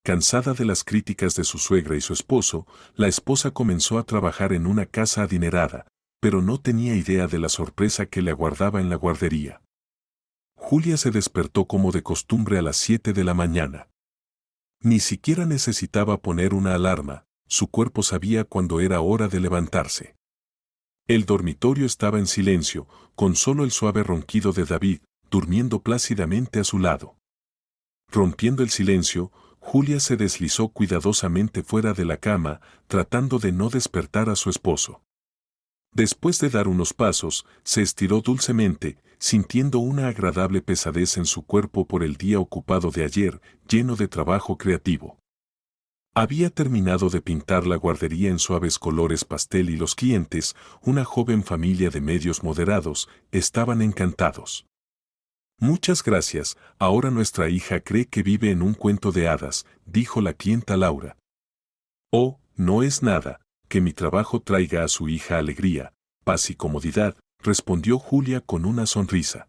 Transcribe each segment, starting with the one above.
Cansada de las críticas de su suegra y su esposo, la esposa comenzó a trabajar en una casa adinerada, pero no tenía idea de la sorpresa que le aguardaba en la guardería. Julia se despertó como de costumbre a las 7 de la mañana. Ni siquiera necesitaba poner una alarma, su cuerpo sabía cuándo era hora de levantarse. El dormitorio estaba en silencio, con solo el suave ronquido de David, durmiendo plácidamente a su lado. Rompiendo el silencio, Julia se deslizó cuidadosamente fuera de la cama, tratando de no despertar a su esposo. Después de dar unos pasos, se estiró dulcemente, sintiendo una agradable pesadez en su cuerpo por el día ocupado de ayer, lleno de trabajo creativo. Había terminado de pintar la guardería en suaves colores pastel y los clientes, una joven familia de medios moderados, estaban encantados. Muchas gracias, ahora nuestra hija cree que vive en un cuento de hadas, dijo la clienta Laura. Oh, no es nada, que mi trabajo traiga a su hija alegría, paz y comodidad, respondió Julia con una sonrisa.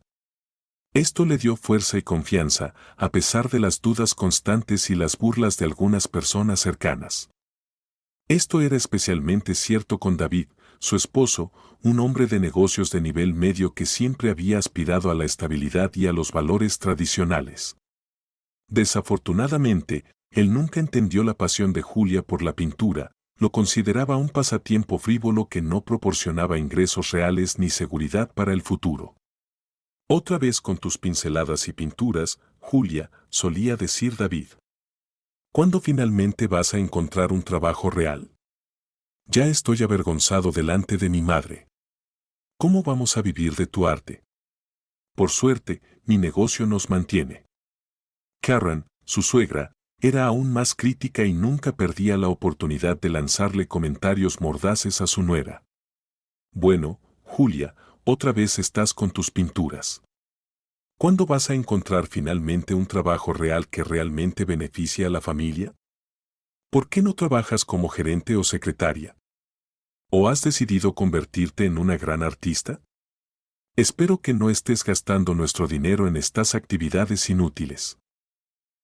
Esto le dio fuerza y confianza, a pesar de las dudas constantes y las burlas de algunas personas cercanas. Esto era especialmente cierto con David, su esposo, un hombre de negocios de nivel medio que siempre había aspirado a la estabilidad y a los valores tradicionales. Desafortunadamente, él nunca entendió la pasión de Julia por la pintura, lo consideraba un pasatiempo frívolo que no proporcionaba ingresos reales ni seguridad para el futuro. Otra vez con tus pinceladas y pinturas, Julia, solía decir David. ¿Cuándo finalmente vas a encontrar un trabajo real? Ya estoy avergonzado delante de mi madre. ¿Cómo vamos a vivir de tu arte? Por suerte, mi negocio nos mantiene. Karen, su suegra, era aún más crítica y nunca perdía la oportunidad de lanzarle comentarios mordaces a su nuera. Bueno, Julia, otra vez estás con tus pinturas. ¿Cuándo vas a encontrar finalmente un trabajo real que realmente beneficie a la familia? ¿Por qué no trabajas como gerente o secretaria? ¿O has decidido convertirte en una gran artista? Espero que no estés gastando nuestro dinero en estas actividades inútiles.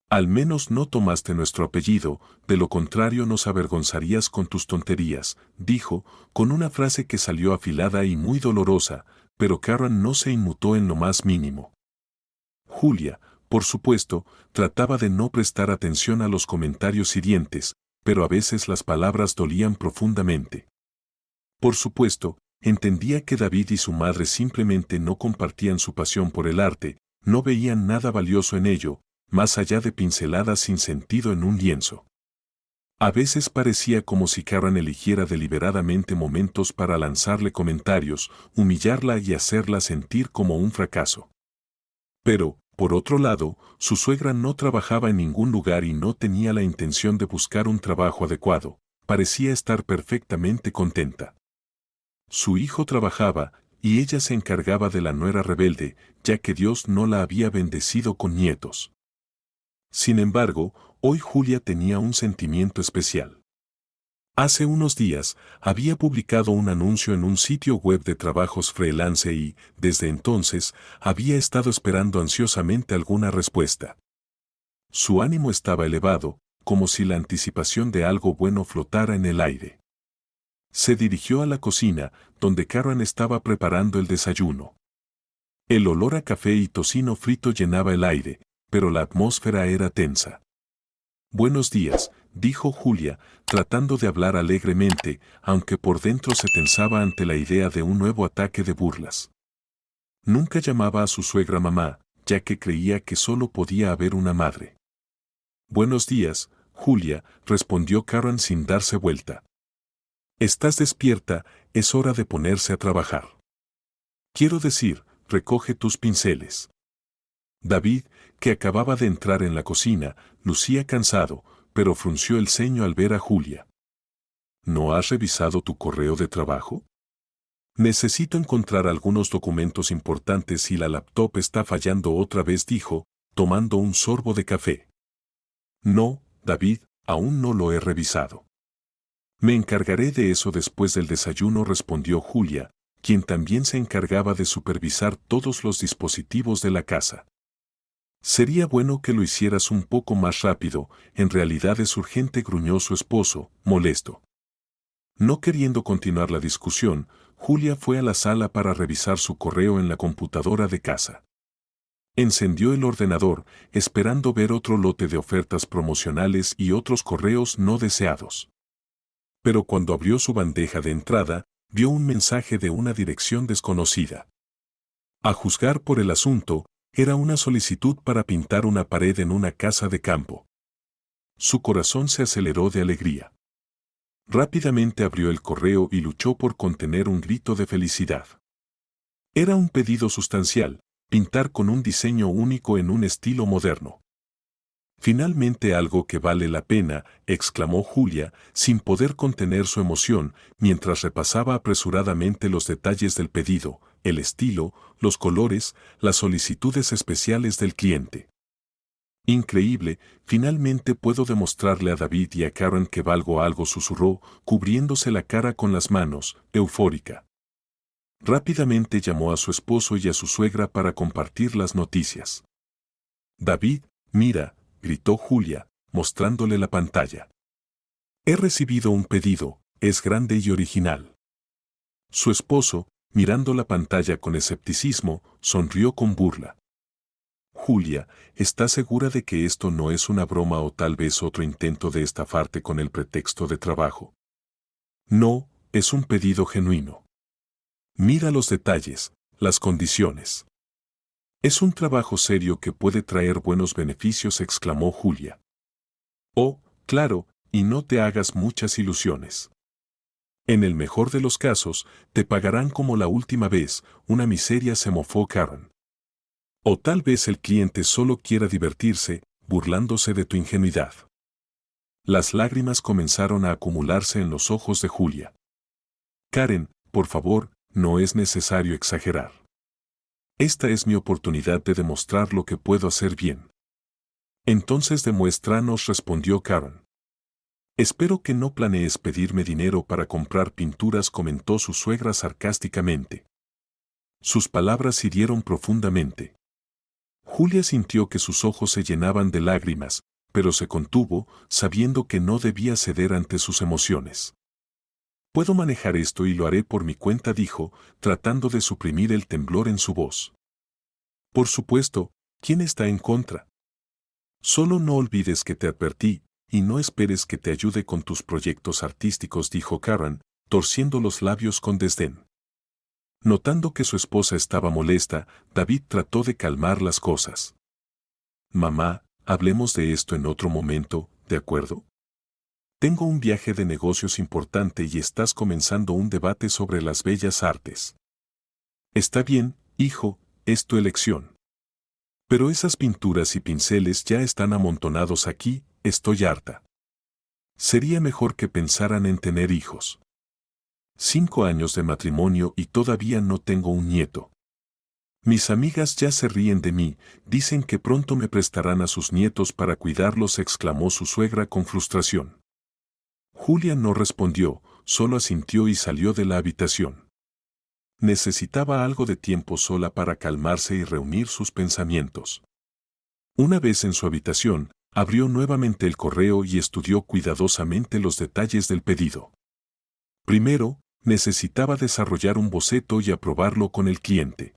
Al menos no tomaste nuestro apellido, de lo contrario nos avergonzarías con tus tonterías, dijo, con una frase que salió afilada y muy dolorosa, pero Karen no se inmutó en lo más mínimo. Julia, por supuesto, trataba de no prestar atención a los comentarios hirientes, pero a veces las palabras dolían profundamente. Por supuesto, entendía que David y su madre simplemente no compartían su pasión por el arte, no veían nada valioso en ello, más allá de pinceladas sin sentido en un lienzo. A veces parecía como si Karen eligiera deliberadamente momentos para lanzarle comentarios, humillarla y hacerla sentir como un fracaso. Pero, por otro lado, su suegra no trabajaba en ningún lugar y no tenía la intención de buscar un trabajo adecuado, parecía estar perfectamente contenta. Su hijo trabajaba, y ella se encargaba de la nuera rebelde, ya que Dios no la había bendecido con nietos. Sin embargo, hoy Julia tenía un sentimiento especial. Hace unos días, había publicado un anuncio en un sitio web de trabajos freelance y, desde entonces, había estado esperando ansiosamente alguna respuesta. Su ánimo estaba elevado, como si la anticipación de algo bueno flotara en el aire. Se dirigió a la cocina, donde Karen estaba preparando el desayuno. El olor a café y tocino frito llenaba el aire, pero la atmósfera era tensa. Buenos días, dijo Julia, tratando de hablar alegremente, aunque por dentro se tensaba ante la idea de un nuevo ataque de burlas. Nunca llamaba a su suegra mamá, ya que creía que solo podía haber una madre. Buenos días, Julia, respondió Karen sin darse vuelta. Estás despierta, es hora de ponerse a trabajar. Quiero decir, recoge tus pinceles. David, que acababa de entrar en la cocina, lucía cansado, pero frunció el ceño al ver a Julia. ¿No has revisado tu correo de trabajo? Necesito encontrar algunos documentos importantes y la laptop está fallando otra vez, dijo, tomando un sorbo de café. No, David, aún no lo he revisado. Me encargaré de eso después del desayuno, respondió Julia, quien también se encargaba de supervisar todos los dispositivos de la casa. Sería bueno que lo hicieras un poco más rápido, en realidad es urgente, gruñó su esposo, molesto. No queriendo continuar la discusión, Julia fue a la sala para revisar su correo en la computadora de casa. Encendió el ordenador, esperando ver otro lote de ofertas promocionales y otros correos no deseados. Pero cuando abrió su bandeja de entrada, vio un mensaje de una dirección desconocida. A juzgar por el asunto, era una solicitud para pintar una pared en una casa de campo. Su corazón se aceleró de alegría. Rápidamente abrió el correo y luchó por contener un grito de felicidad. Era un pedido sustancial, pintar con un diseño único en un estilo moderno. Finalmente algo que vale la pena, exclamó Julia, sin poder contener su emoción, mientras repasaba apresuradamente los detalles del pedido, el estilo, los colores, las solicitudes especiales del cliente. Increíble, finalmente puedo demostrarle a David y a Karen que valgo algo, susurró, cubriéndose la cara con las manos, eufórica. Rápidamente llamó a su esposo y a su suegra para compartir las noticias. David, mira, gritó Julia, mostrándole la pantalla. He recibido un pedido, es grande y original. Su esposo, mirando la pantalla con escepticismo, sonrió con burla. Julia, ¿estás segura de que esto no es una broma o tal vez otro intento de estafarte con el pretexto de trabajo? No, es un pedido genuino. Mira los detalles, las condiciones. Es un trabajo serio que puede traer buenos beneficios, exclamó Julia. Oh, claro, y no te hagas muchas ilusiones. En el mejor de los casos, te pagarán como la última vez, una miseria, se mofó Karen. O tal vez el cliente solo quiera divertirse, burlándose de tu ingenuidad. Las lágrimas comenzaron a acumularse en los ojos de Julia. Karen, por favor, no es necesario exagerar. Esta es mi oportunidad de demostrar lo que puedo hacer bien. Entonces demuéstranos, respondió Karen. Espero que no planees pedirme dinero para comprar pinturas, comentó su suegra sarcásticamente. Sus palabras hirieron profundamente. Julia sintió que sus ojos se llenaban de lágrimas, pero se contuvo, sabiendo que no debía ceder ante sus emociones. Puedo manejar esto y lo haré por mi cuenta, dijo, tratando de suprimir el temblor en su voz. Por supuesto, ¿quién está en contra? Solo no olvides que te advertí, y no esperes que te ayude con tus proyectos artísticos, dijo Karen, torciendo los labios con desdén. Notando que su esposa estaba molesta, David trató de calmar las cosas. Mamá, hablemos de esto en otro momento, ¿de acuerdo? Tengo un viaje de negocios importante y estás comenzando un debate sobre las bellas artes. Está bien, hijo, es tu elección. Pero esas pinturas y pinceles ya están amontonados aquí, estoy harta. Sería mejor que pensaran en tener hijos. 5 años de matrimonio y todavía no tengo un nieto. Mis amigas ya se ríen de mí, dicen que pronto me prestarán a sus nietos para cuidarlos, exclamó su suegra con frustración. Julia no respondió, solo asintió y salió de la habitación. Necesitaba algo de tiempo sola para calmarse y reunir sus pensamientos. Una vez en su habitación, abrió nuevamente el correo y estudió cuidadosamente los detalles del pedido. Primero, necesitaba desarrollar un boceto y aprobarlo con el cliente.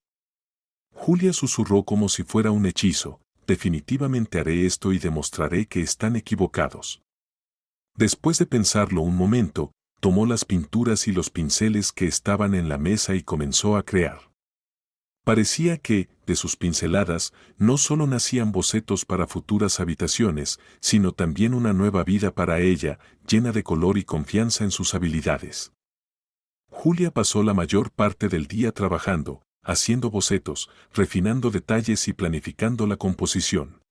Julia susurró como si fuera un hechizo, definitivamente haré esto y demostraré que están equivocados. Después de pensarlo un momento, tomó las pinturas y los pinceles que estaban en la mesa y comenzó a crear. Parecía que, de sus pinceladas, no solo nacían bocetos para futuras habitaciones, sino también una nueva vida para ella, llena de color y confianza en sus habilidades. Julia pasó la mayor parte del día trabajando, haciendo bocetos, refinando detalles y planificando la composición.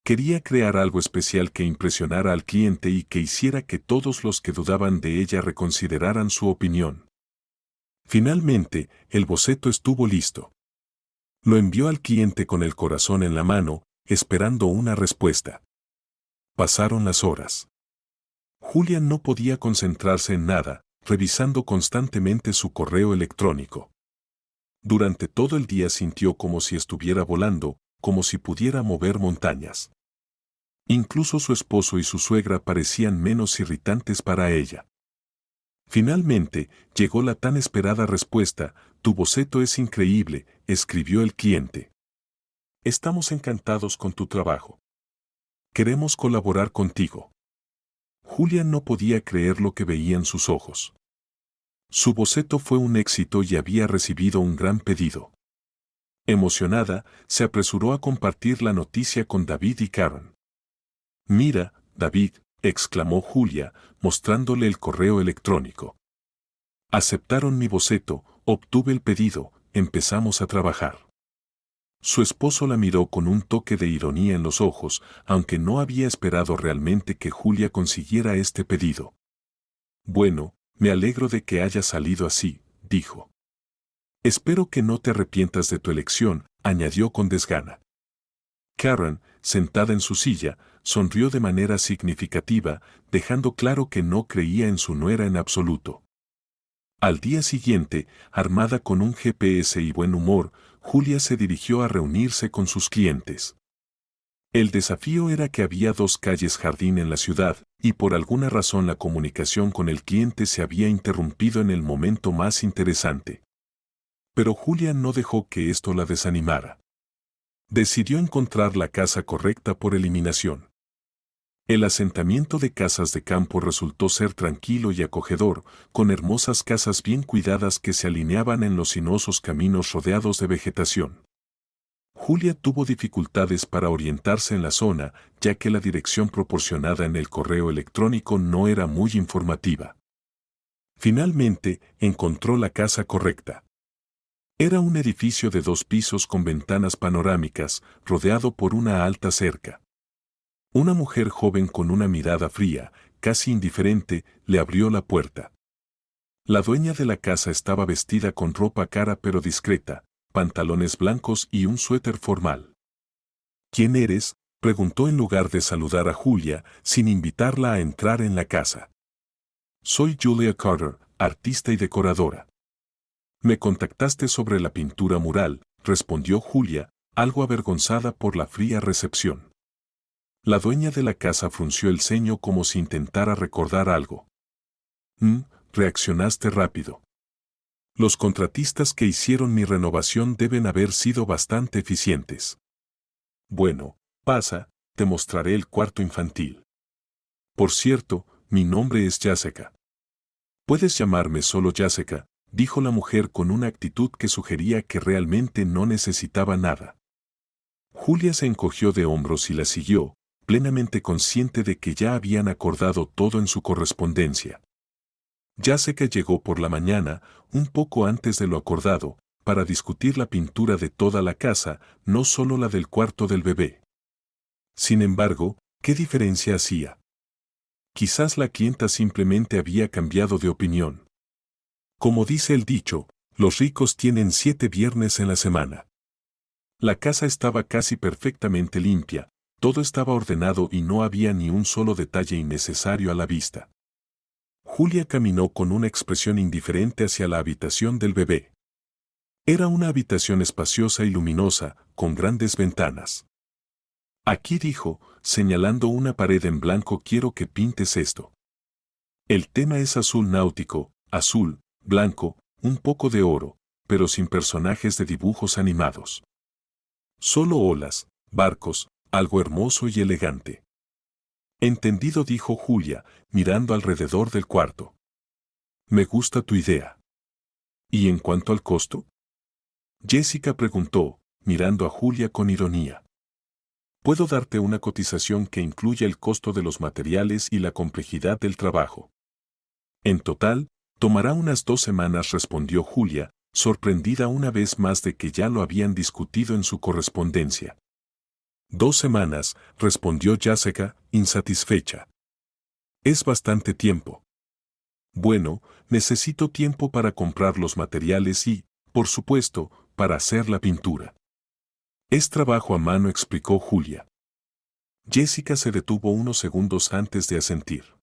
Quería crear algo especial que impresionara al cliente y que hiciera que todos los que dudaban de ella reconsideraran su opinión. Finalmente, el boceto estuvo listo. Lo envió al cliente con el corazón en la mano, esperando una respuesta. Pasaron las horas. Julia no podía concentrarse en nada, revisando constantemente su correo electrónico. Durante todo el día sintió como si estuviera volando, como si pudiera mover montañas. Incluso su esposo y su suegra parecían menos irritantes para ella. Finalmente, llegó la tan esperada respuesta: «Tu boceto es increíble», escribió el cliente. «Estamos encantados con tu trabajo. Queremos colaborar contigo». Julia no podía creer lo que veía en sus ojos. Su boceto fue un éxito y había recibido un gran pedido. Emocionada, se apresuró a compartir la noticia con David y Karen. «Mira, David», exclamó Julia, mostrándole el correo electrónico. «Aceptaron mi boceto, obtuve el pedido, empezamos a trabajar». Su esposo la miró con un toque de ironía en los ojos, aunque no había esperado realmente que Julia consiguiera este pedido. «Bueno, me alegro de que haya salido así», dijo. «Espero que no te arrepientas de tu elección», añadió con desgana. Karen, sentada en su silla, sonrió de manera significativa, dejando claro que no creía en su nuera en absoluto. Al día siguiente, armada con un GPS y buen humor, Julia se dirigió a reunirse con sus clientes. El desafío era que había 2 calles jardín en la ciudad, y por alguna razón la comunicación con el cliente se había interrumpido en el momento más interesante. Pero Julia no dejó que esto la desanimara. Decidió encontrar la casa correcta por eliminación. El asentamiento de casas de campo resultó ser tranquilo y acogedor, con hermosas casas bien cuidadas que se alineaban en los sinuosos caminos rodeados de vegetación. Julia tuvo dificultades para orientarse en la zona, ya que la dirección proporcionada en el correo electrónico no era muy informativa. Finalmente, encontró la casa correcta. Era un edificio de 2 pisos con ventanas panorámicas, rodeado por una alta cerca. Una mujer joven con una mirada fría, casi indiferente, le abrió la puerta. La dueña de la casa estaba vestida con ropa cara pero discreta, pantalones blancos y un suéter formal. «¿Quién eres?», preguntó en lugar de saludar a Julia, sin invitarla a entrar en la casa. «Soy Julia Carter, artista y decoradora». «Me contactaste sobre la pintura mural», respondió Julia, algo avergonzada por la fría recepción. La dueña de la casa frunció el ceño como si intentara recordar algo. Reaccionaste rápido. Los contratistas que hicieron mi renovación deben haber sido bastante eficientes. Bueno, pasa, te mostraré el cuarto infantil. Por cierto, mi nombre es Jessica. Puedes llamarme solo Jessica, dijo la mujer con una actitud que sugería que realmente no necesitaba nada. Julia se encogió de hombros y la siguió, plenamente consciente de que ya habían acordado todo en su correspondencia. Jessica llegó por la mañana, un poco antes de lo acordado, para discutir la pintura de toda la casa, no solo la del cuarto del bebé. Sin embargo, ¿qué diferencia hacía? Quizás la clienta simplemente había cambiado de opinión. Como dice el dicho, los ricos tienen 7 viernes en la semana. La casa estaba casi perfectamente limpia, todo estaba ordenado y no había ni un solo detalle innecesario a la vista. Julia caminó con una expresión indiferente hacia la habitación del bebé. Era una habitación espaciosa y luminosa, con grandes ventanas. «Aquí», dijo, señalando una pared en blanco, «quiero que pintes esto. El tema es azul náutico, azul, blanco, un poco de oro, pero sin personajes de dibujos animados. Solo olas, barcos, algo hermoso y elegante». «Entendido», dijo Julia, mirando alrededor del cuarto. «Me gusta tu idea». «¿Y en cuanto al costo?», Jessica preguntó, mirando a Julia con ironía. «Puedo darte una cotización que incluya el costo de los materiales y la complejidad del trabajo. En total, tomará unas 2 semanas», respondió Julia, sorprendida una vez más de que ya lo habían discutido en su correspondencia. «2 semanas», respondió Jessica, insatisfecha. «Es bastante tiempo». «Bueno, necesito tiempo para comprar los materiales y, por supuesto, para hacer la pintura». «Es trabajo a mano», explicó Julia. Jessica se detuvo unos segundos antes de asentir.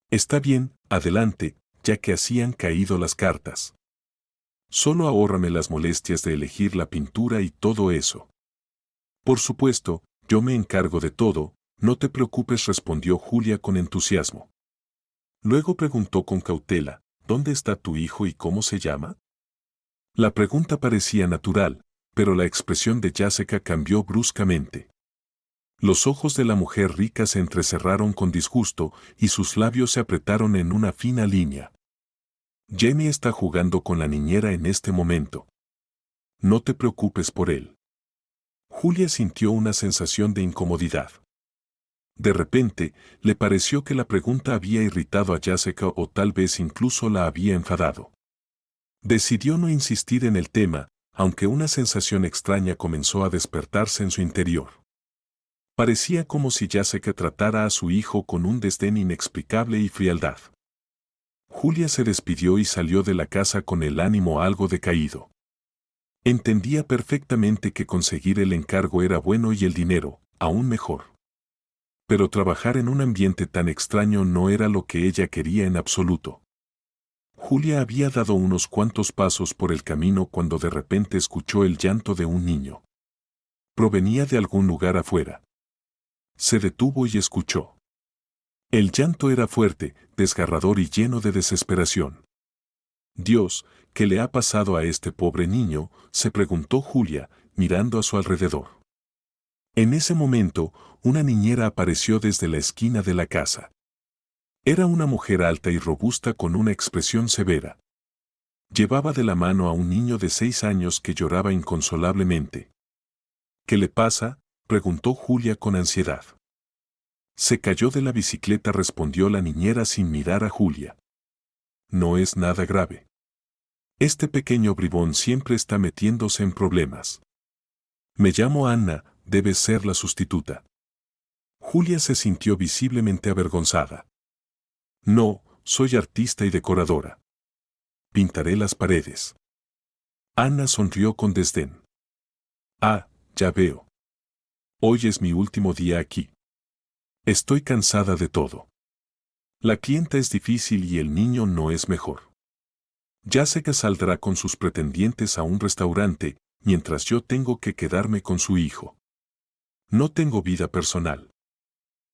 «Está bien, adelante», ya que hacían caído las cartas. «Solo ahórrame las molestias de elegir la pintura y todo eso». Por supuesto, yo me encargo de todo, no te preocupes, respondió Julia con entusiasmo. Luego preguntó con cautela, ¿dónde está tu hijo y cómo se llama? La pregunta parecía natural, pero la expresión de Jessica cambió bruscamente. Los ojos de la mujer rica se entrecerraron con disgusto y sus labios se apretaron en una fina línea. Jamie está jugando con la niñera en este momento. No te preocupes por él. Julia sintió una sensación de incomodidad. De repente, le pareció que la pregunta había irritado a Jessica o tal vez incluso la había enfadado. Decidió no insistir en el tema, aunque una sensación extraña comenzó a despertarse en su interior. Parecía como si Jessica tratara a su hijo con un desdén inexplicable y frialdad. Julia se despidió y salió de la casa con el ánimo algo decaído. Entendía perfectamente que conseguir el encargo era bueno y el dinero, aún mejor. Pero trabajar en un ambiente tan extraño no era lo que ella quería en absoluto. Julia había dado unos cuantos pasos por el camino cuando de repente escuchó el llanto de un niño. Provenía de algún lugar afuera. Se detuvo y escuchó. El llanto era fuerte, desgarrador y lleno de desesperación. Dios, ¿qué le ha pasado a este pobre niño?, se preguntó Julia, mirando a su alrededor. En ese momento, una niñera apareció desde la esquina de la casa. Era una mujer alta y robusta con una expresión severa. Llevaba de la mano a un niño de 6 años que lloraba inconsolablemente. ¿Qué le pasa?, preguntó Julia con ansiedad. Se cayó de la bicicleta, respondió la niñera sin mirar a Julia. No es nada grave. Este pequeño bribón siempre está metiéndose en problemas. Me llamo Anna, debes ser la sustituta. Julia se sintió visiblemente avergonzada. No, soy artista y decoradora. Pintaré las paredes. Anna sonrió con desdén. Ah, ya veo. Hoy es mi último día aquí. Estoy cansada de todo. La clienta es difícil y el niño no es mejor. Jessica saldrá con sus pretendientes a un restaurante, mientras yo tengo que quedarme con su hijo. No tengo vida personal.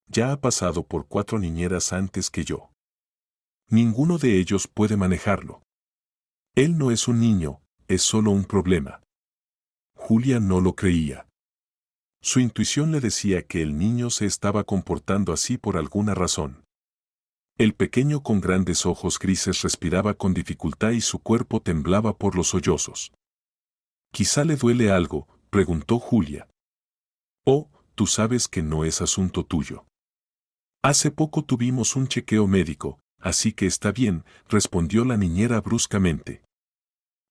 Ya ha pasado por 4 niñeras antes que yo. Ninguno de ellos puede manejarlo. Él no es un niño, es solo un problema. Julia no lo creía. Su intuición le decía que el niño se estaba comportando así por alguna razón. El pequeño con grandes ojos grises respiraba con dificultad y su cuerpo temblaba por los sollozos. «¿Quizá le duele algo?», preguntó Julia. «Oh, tú sabes que no es asunto tuyo. Hace poco tuvimos un chequeo médico, así que está bien», respondió la niñera bruscamente.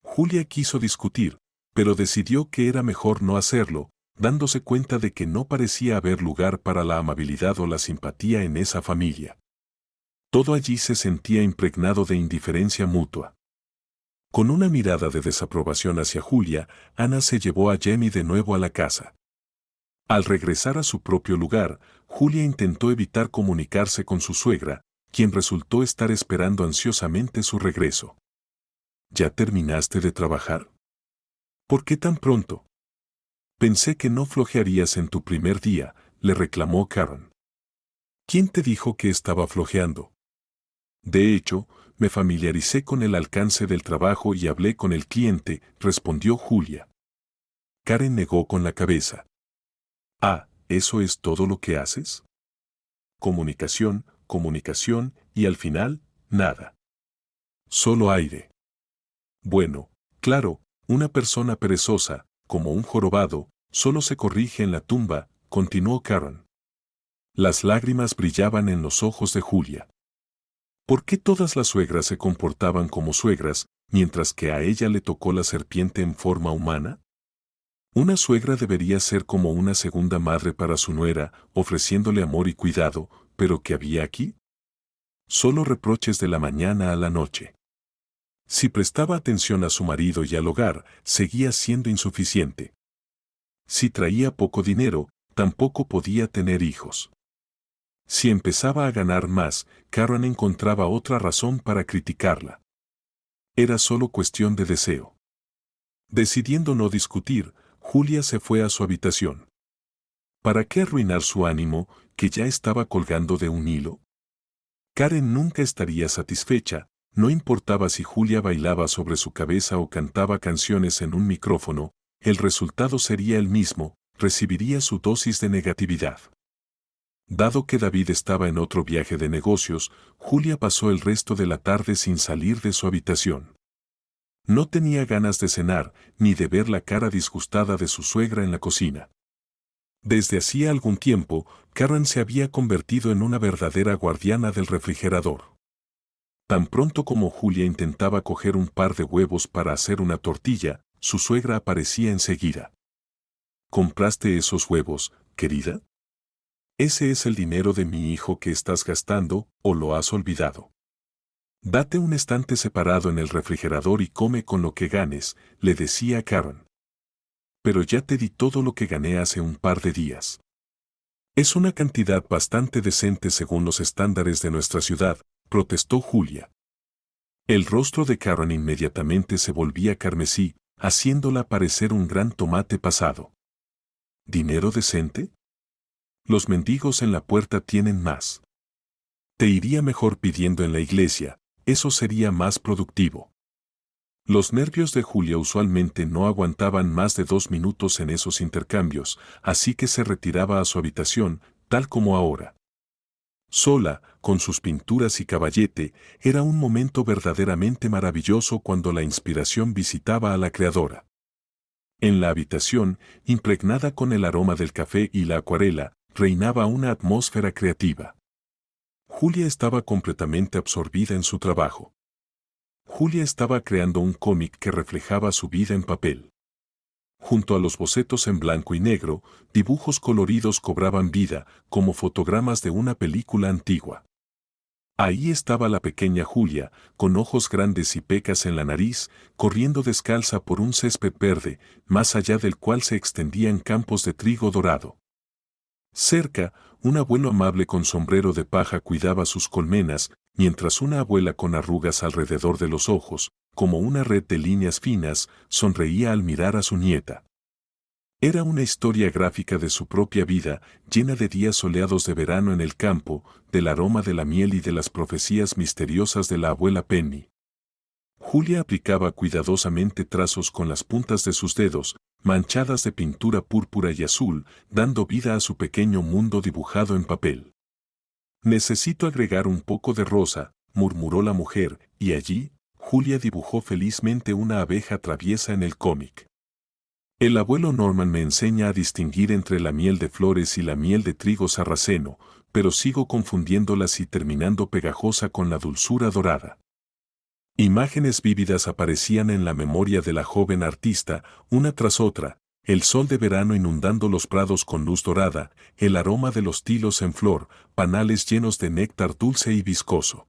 Julia quiso discutir, pero decidió que era mejor no hacerlo, dándose cuenta de que no parecía haber lugar para la amabilidad o la simpatía en esa familia. Todo allí se sentía impregnado de indiferencia mutua. Con una mirada de desaprobación hacia Julia, Anna se llevó a Jamie de nuevo a la casa. Al regresar a su propio lugar, Julia intentó evitar comunicarse con su suegra, quien resultó estar esperando ansiosamente su regreso. ¿Ya terminaste de trabajar? ¿Por qué tan pronto? Pensé que no flojearías en tu primer día, le reclamó Karen. ¿Quién te dijo que estaba flojeando? De hecho, me familiaricé con el alcance del trabajo y hablé con el cliente, respondió Julia. Karen negó con la cabeza. Ah, ¿eso es todo lo que haces? Comunicación, comunicación y al final, nada. Solo aire. Bueno, claro, una persona perezosa, como un jorobado, solo se corrige en la tumba, continuó Karen. Las lágrimas brillaban en los ojos de Julia. ¿Por qué todas las suegras se comportaban como suegras, mientras que a ella le tocó la serpiente en forma humana? Una suegra debería ser como una segunda madre para su nuera, ofreciéndole amor y cuidado, pero ¿qué había aquí? Solo reproches de la mañana a la noche. Si prestaba atención a su marido y al hogar, seguía siendo insuficiente. Si traía poco dinero, tampoco podía tener hijos. Si empezaba a ganar más, Karen encontraba otra razón para criticarla. Era solo cuestión de deseo. Decidiendo no discutir, Julia se fue a su habitación. ¿Para qué arruinar su ánimo, que ya estaba colgando de un hilo? Karen nunca estaría satisfecha, no importaba si Julia bailaba sobre su cabeza o cantaba canciones en un micrófono, el resultado sería el mismo, recibiría su dosis de negatividad. Dado que David estaba en otro viaje de negocios, Julia pasó el resto de la tarde sin salir de su habitación. No tenía ganas de cenar, ni de ver la cara disgustada de su suegra en la cocina. Desde hacía algún tiempo, Karen se había convertido en una verdadera guardiana del refrigerador. Tan pronto como Julia intentaba coger un par de huevos para hacer una tortilla, su suegra aparecía enseguida. ¿Compraste esos huevos, querida? Ese es el dinero de mi hijo que estás gastando, ¿o lo has olvidado? Date un estante separado en el refrigerador y come con lo que ganes, le decía Karen. Pero ya te di todo lo que gané hace un par de días. Es una cantidad bastante decente según los estándares de nuestra ciudad, protestó Julia. El rostro de Karen inmediatamente se volvía carmesí, haciéndola parecer un gran tomate pasado. ¿Dinero decente? Los mendigos en la puerta tienen más. Te iría mejor pidiendo en la iglesia, eso sería más productivo. Los nervios de Julia usualmente no aguantaban más de 2 minutos en esos intercambios, así que se retiraba a su habitación, tal como ahora. Sola, con sus pinturas y caballete, era un momento verdaderamente maravilloso cuando la inspiración visitaba a la creadora. En la habitación, impregnada con el aroma del café y la acuarela, reinaba una atmósfera creativa. Julia estaba completamente absorbida en su trabajo. Julia estaba creando un cómic que reflejaba su vida en papel. Junto a los bocetos en blanco y negro, dibujos coloridos cobraban vida, como fotogramas de una película antigua. Ahí estaba la pequeña Julia, con ojos grandes y pecas en la nariz, corriendo descalza por un césped verde, más allá del cual se extendían campos de trigo dorado. Cerca, un abuelo amable con sombrero de paja cuidaba sus colmenas, mientras una abuela con arrugas alrededor de los ojos, como una red de líneas finas, sonreía al mirar a su nieta. Era una historia gráfica de su propia vida, llena de días soleados de verano en el campo, del aroma de la miel y de las profecías misteriosas de la abuela Penny. Julia aplicaba cuidadosamente trazos con las puntas de sus dedos, manchadas de pintura púrpura y azul, dando vida a su pequeño mundo dibujado en papel. «Necesito agregar un poco de rosa», murmuró la mujer, y allí, Julia dibujó felizmente una abeja traviesa en el cómic. El abuelo Norman me enseña a distinguir entre la miel de flores y la miel de trigo sarraceno, pero sigo confundiéndolas y terminando pegajosa con la dulzura dorada. Imágenes vívidas aparecían en la memoria de la joven artista, una tras otra, el sol de verano inundando los prados con luz dorada, el aroma de los tilos en flor, panales llenos de néctar dulce y viscoso.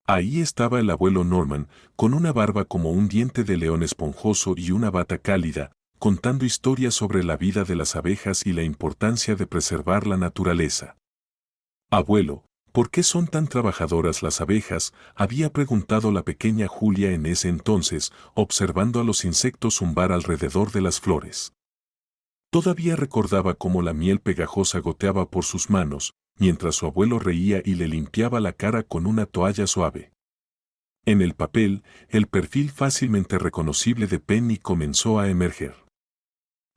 Ahí estaba el abuelo Norman, con una barba como un diente de león esponjoso y una bata cálida, contando historias sobre la vida de las abejas y la importancia de preservar la naturaleza. «Abuelo, ¿por qué son tan trabajadoras las abejas?», había preguntado la pequeña Julia en ese entonces, observando a los insectos zumbar alrededor de las flores. Todavía recordaba cómo la miel pegajosa goteaba por sus manos, mientras su abuelo reía y le limpiaba la cara con una toalla suave. En el papel, el perfil fácilmente reconocible de Penny comenzó a emerger.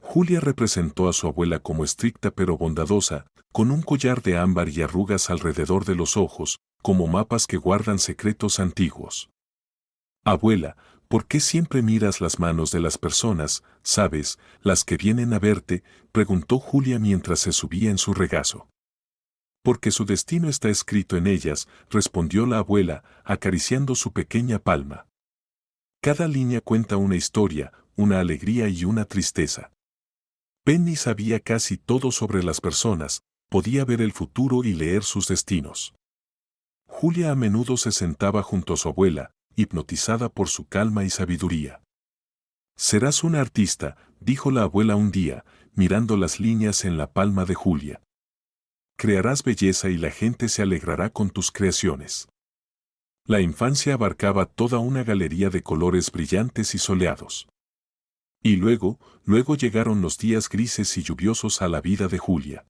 Julia representó a su abuela como estricta pero bondadosa, con un collar de ámbar y arrugas alrededor de los ojos, como mapas que guardan secretos antiguos. «Abuela, ¿por qué siempre miras las manos de las personas, sabes, las que vienen a verte?», preguntó Julia mientras se subía en su regazo. «Porque su destino está escrito en ellas», respondió la abuela, acariciando su pequeña palma. «Cada línea cuenta una historia, una alegría y una tristeza». Penny sabía casi todo sobre las personas, podía ver el futuro y leer sus destinos. Julia a menudo se sentaba junto a su abuela, hipnotizada por su calma y sabiduría. «Serás una artista», dijo la abuela un día, mirando las líneas en la palma de Julia. «Crearás belleza y la gente se alegrará con tus creaciones». La infancia abarcaba toda una galería de colores brillantes y soleados. Y luego llegaron los días grises y lluviosos a la vida de Julia.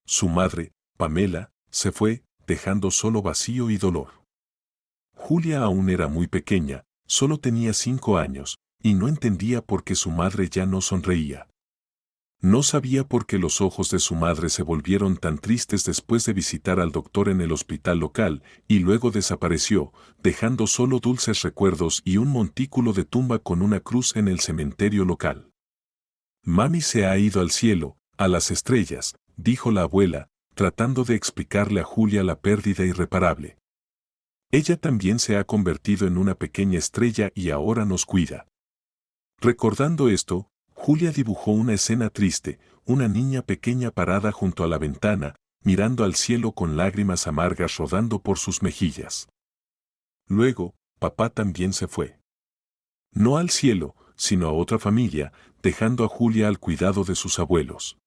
Su madre, Pamela, se fue, dejando solo vacío y dolor. Julia aún era muy pequeña, solo tenía 5 años, y no entendía por qué su madre ya no sonreía. No sabía por qué los ojos de su madre se volvieron tan tristes después de visitar al doctor en el hospital local, y luego desapareció, dejando solo dulces recuerdos y un montículo de tumba con una cruz en el cementerio local. Mami se ha ido al cielo, a las estrellas, dijo la abuela, tratando de explicarle a Julia la pérdida irreparable. Ella también se ha convertido en una pequeña estrella y ahora nos cuida. Recordando esto, Julia dibujó una escena triste, una niña pequeña parada junto a la ventana, mirando al cielo con lágrimas amargas rodando por sus mejillas. Luego, papá también se fue. No al cielo, sino a otra familia, dejando a Julia al cuidado de sus abuelos.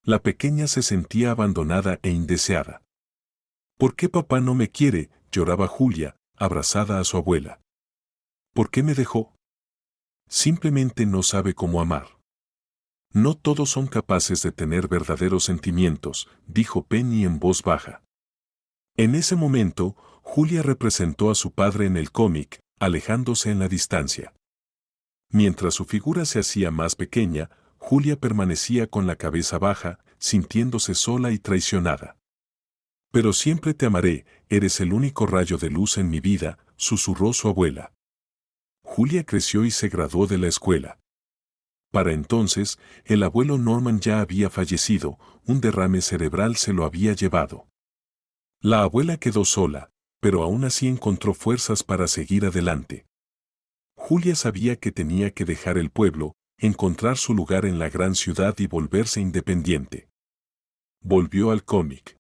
La pequeña se sentía abandonada e indeseada. ¿Por qué papá no me quiere?, lloraba Julia, abrazada a su abuela. ¿Por qué me dejó? Simplemente no sabe cómo amar. No todos son capaces de tener verdaderos sentimientos, dijo Penny en voz baja. En ese momento, Julia representó a su padre en el cómic, alejándose en la distancia. Mientras su figura se hacía más pequeña, Julia permanecía con la cabeza baja, sintiéndose sola y traicionada. Pero siempre te amaré, eres el único rayo de luz en mi vida, susurró su abuela. Julia creció y se graduó de la escuela. Para entonces, el abuelo Norman ya había fallecido, un derrame cerebral se lo había llevado. La abuela quedó sola, pero aún así encontró fuerzas para seguir adelante. Julia sabía que tenía que dejar el pueblo, encontrar su lugar en la gran ciudad y volverse independiente. Volvió al cómic.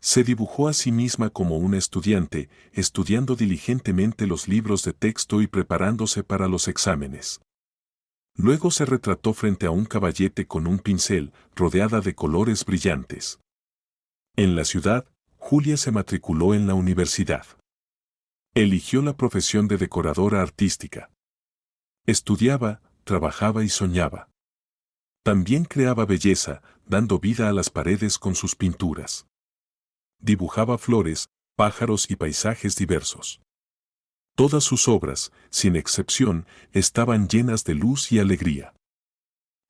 Se dibujó a sí misma como una estudiante, estudiando diligentemente los libros de texto y preparándose para los exámenes. Luego se retrató frente a un caballete con un pincel, rodeada de colores brillantes. En la ciudad, Julia se matriculó en la universidad. Eligió la profesión de decoradora artística. Estudiaba, trabajaba y soñaba. También creaba belleza, dando vida a las paredes con sus pinturas. Dibujaba flores, pájaros y paisajes diversos. Todas sus obras, sin excepción, estaban llenas de luz y alegría.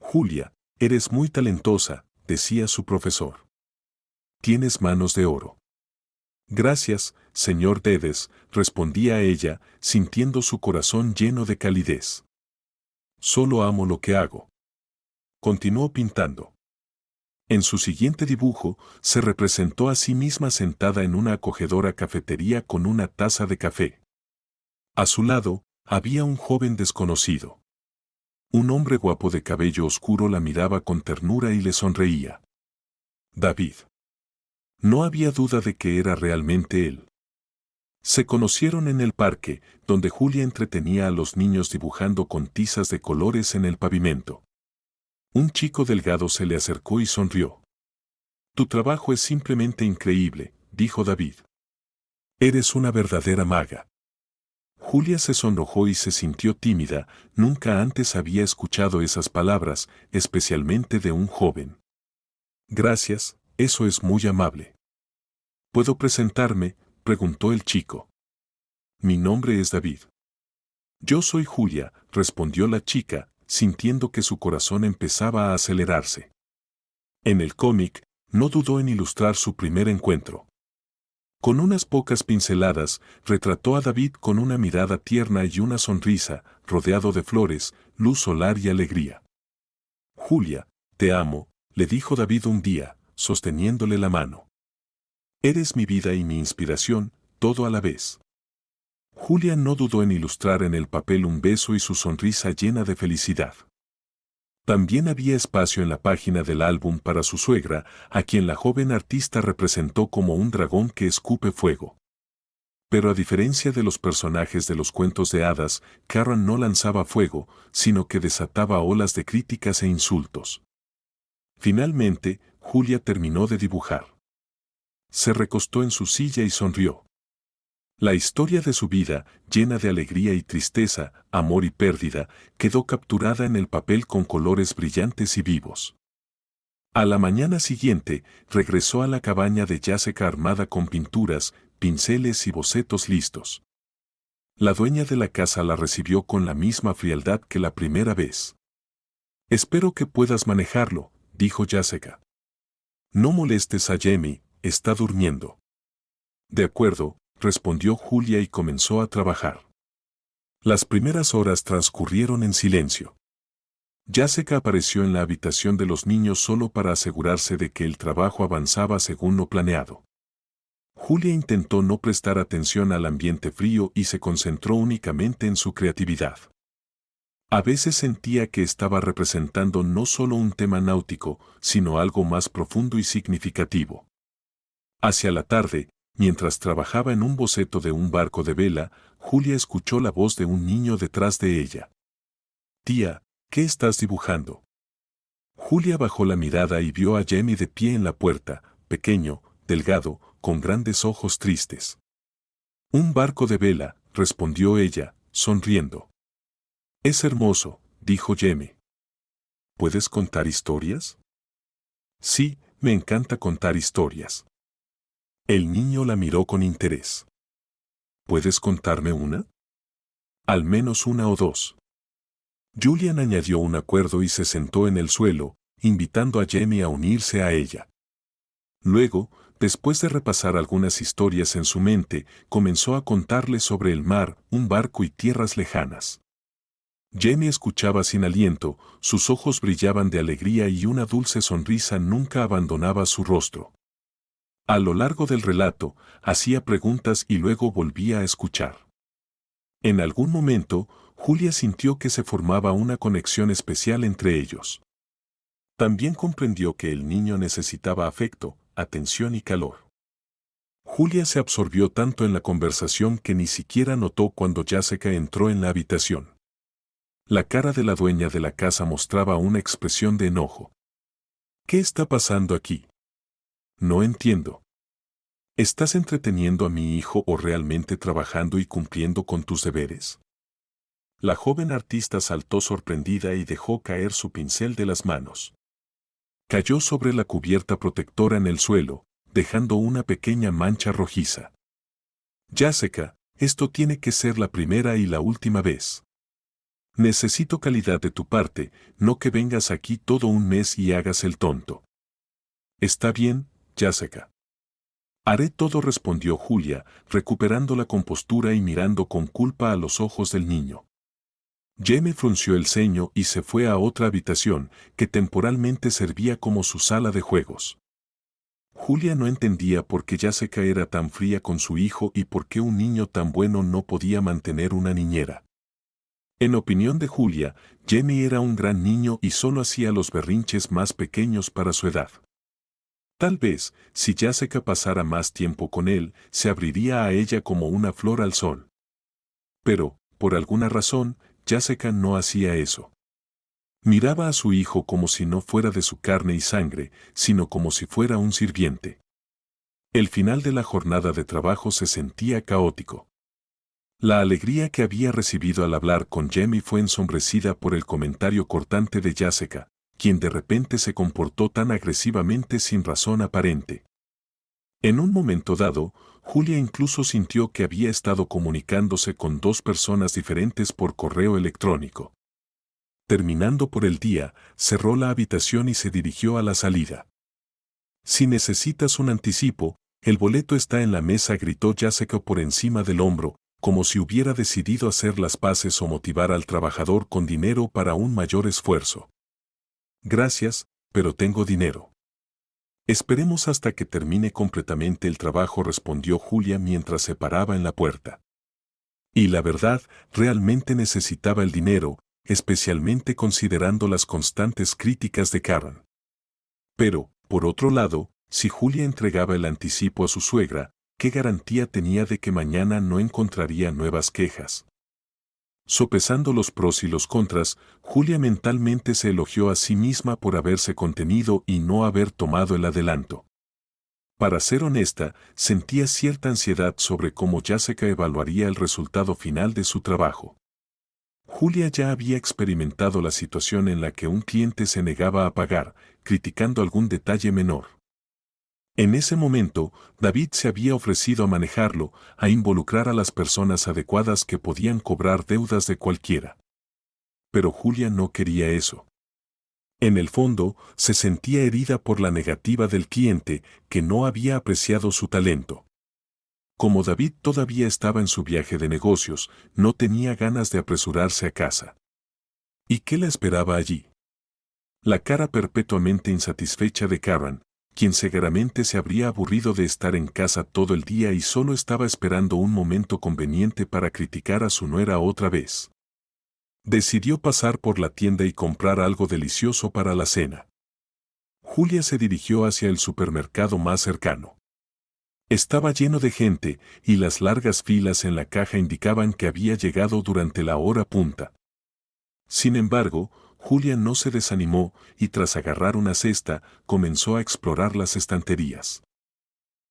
Julia, eres muy talentosa, decía su profesor. Tienes manos de oro. Gracias, señor Dedes, respondía ella, sintiendo su corazón lleno de calidez. Solo amo lo que hago. Continuó pintando. En su siguiente dibujo, se representó a sí misma sentada en una acogedora cafetería con una taza de café. A su lado, había un joven desconocido. Un hombre guapo de cabello oscuro la miraba con ternura y le sonreía. David. No había duda de que era realmente él. Se conocieron en el parque, donde Julia entretenía a los niños dibujando con tizas de colores en el pavimento. Un chico delgado se le acercó y sonrió. Tu trabajo es simplemente increíble, dijo David. Eres una verdadera maga. Julia se sonrojó y se sintió tímida, nunca antes había escuchado esas palabras, especialmente de un joven. Gracias, eso es muy amable. ¿Puedo presentarme?, preguntó el chico. Mi nombre es David. Yo soy Julia, respondió la chica, sintiendo que su corazón empezaba a acelerarse. En el cómic, no dudó en ilustrar su primer encuentro. Con unas pocas pinceladas, retrató a David con una mirada tierna y una sonrisa, rodeado de flores, luz solar y alegría. Julia, te amo, le dijo David un día, sosteniéndole la mano. Eres mi vida y mi inspiración, todo a la vez. Julia no dudó en ilustrar en el papel un beso y su sonrisa llena de felicidad. También había espacio en la página del álbum para su suegra, a quien la joven artista representó como un dragón que escupe fuego. Pero a diferencia de los personajes de los cuentos de hadas, Karen no lanzaba fuego, sino que desataba olas de críticas e insultos. Finalmente, Julia terminó de dibujar. Se recostó en su silla y sonrió. La historia de su vida, llena de alegría y tristeza, amor y pérdida, quedó capturada en el papel con colores brillantes y vivos. A la mañana siguiente, regresó a la cabaña de Jessica armada con pinturas, pinceles y bocetos listos. La dueña de la casa la recibió con la misma frialdad que la primera vez. «Espero que puedas manejarlo», dijo Jessica. «No molestes a Jamie, está durmiendo». «De acuerdo», respondió Julia y comenzó a trabajar. Las primeras horas transcurrieron en silencio. Jessica apareció en la habitación de los niños solo para asegurarse de que el trabajo avanzaba según lo planeado. Julia intentó no prestar atención al ambiente frío y se concentró únicamente en su creatividad. A veces sentía que estaba representando no solo un tema náutico, sino algo más profundo y significativo. Hacia la tarde, mientras trabajaba en un boceto de un barco de vela, Julia escuchó la voz de un niño detrás de ella. «Tía, ¿qué estás dibujando?» Julia bajó la mirada y vio a Jamie de pie en la puerta, pequeño, delgado, con grandes ojos tristes. «Un barco de vela», respondió ella, sonriendo. «Es hermoso», dijo Jamie. «¿Puedes contar historias?» «Sí, me encanta contar historias». El niño la miró con interés. «¿Puedes contarme una?» «Al menos una o dos». Julian añadió un acuerdo y se sentó en el suelo, invitando a Jamie a unirse a ella. Luego, después de repasar algunas historias en su mente, comenzó a contarle sobre el mar, un barco y tierras lejanas. Jamie escuchaba sin aliento, sus ojos brillaban de alegría y una dulce sonrisa nunca abandonaba su rostro. A lo largo del relato, hacía preguntas y luego volvía a escuchar. En algún momento, Julia sintió que se formaba una conexión especial entre ellos. También comprendió que el niño necesitaba afecto, atención y calor. Julia se absorbió tanto en la conversación que ni siquiera notó cuando Jessica entró en la habitación. La cara de la dueña de la casa mostraba una expresión de enojo. «¿Qué está pasando aquí? No entiendo. ¿Estás entreteniendo a mi hijo o realmente trabajando y cumpliendo con tus deberes?» La joven artista saltó sorprendida y dejó caer su pincel de las manos. Cayó sobre la cubierta protectora en el suelo, dejando una pequeña mancha rojiza. «Jessica, esto tiene que ser la primera y la última vez. Necesito calidad de tu parte, no que vengas aquí todo un mes y hagas el tonto». «Está bien, Jessica». «Haré todo», respondió Julia, recuperando la compostura y mirando con culpa a los ojos del niño. Jamie frunció el ceño y se fue a otra habitación, que temporalmente servía como su sala de juegos. Julia no entendía por qué Jessica era tan fría con su hijo y por qué un niño tan bueno no podía mantener una niñera. En opinión de Julia, Jamie era un gran niño y solo hacía los berrinches más pequeños para su edad. Tal vez, si Jessica pasara más tiempo con él, se abriría a ella como una flor al sol. Pero, por alguna razón, Jessica no hacía eso. Miraba a su hijo como si no fuera de su carne y sangre, sino como si fuera un sirviente. El final de la jornada de trabajo se sentía caótico. La alegría que había recibido al hablar con Jamie fue ensombrecida por el comentario cortante de Jessica, quien de repente se comportó tan agresivamente sin razón aparente. En un momento dado, Julia incluso sintió que había estado comunicándose con dos personas diferentes por correo electrónico. Terminando por el día, cerró la habitación y se dirigió a la salida. «Si necesitas un anticipo, el boleto está en la mesa», gritó Jessica por encima del hombro, como si hubiera decidido hacer las paces o motivar al trabajador con dinero para un mayor esfuerzo. «Gracias, pero tengo dinero». «Esperemos hasta que termine completamente el trabajo», respondió Julia mientras se paraba en la puerta. Y la verdad, realmente necesitaba el dinero, especialmente considerando las constantes críticas de Karen. Pero, por otro lado, si Julia entregaba el anticipo a su suegra, ¿qué garantía tenía de que mañana no encontraría nuevas quejas? Sopesando los pros y los contras, Julia mentalmente se elogió a sí misma por haberse contenido y no haber tomado el adelanto. Para ser honesta, sentía cierta ansiedad sobre cómo Jessica evaluaría el resultado final de su trabajo. Julia ya había experimentado la situación en la que un cliente se negaba a pagar, criticando algún detalle menor. En ese momento, David se había ofrecido a manejarlo, a involucrar a las personas adecuadas que podían cobrar deudas de cualquiera. Pero Julia no quería eso. En el fondo, se sentía herida por la negativa del cliente, que no había apreciado su talento. Como David todavía estaba en su viaje de negocios, no tenía ganas de apresurarse a casa. ¿Y qué la esperaba allí? La cara perpetuamente insatisfecha de Karen, quien seguramente se habría aburrido de estar en casa todo el día y solo estaba esperando un momento conveniente para criticar a su nuera otra vez. Decidió pasar por la tienda y comprar algo delicioso para la cena. Julia se dirigió hacia el supermercado más cercano. Estaba lleno de gente, y las largas filas en la caja indicaban que había llegado durante la hora punta. Sin embargo, Julia no se desanimó y tras agarrar una cesta, comenzó a explorar las estanterías.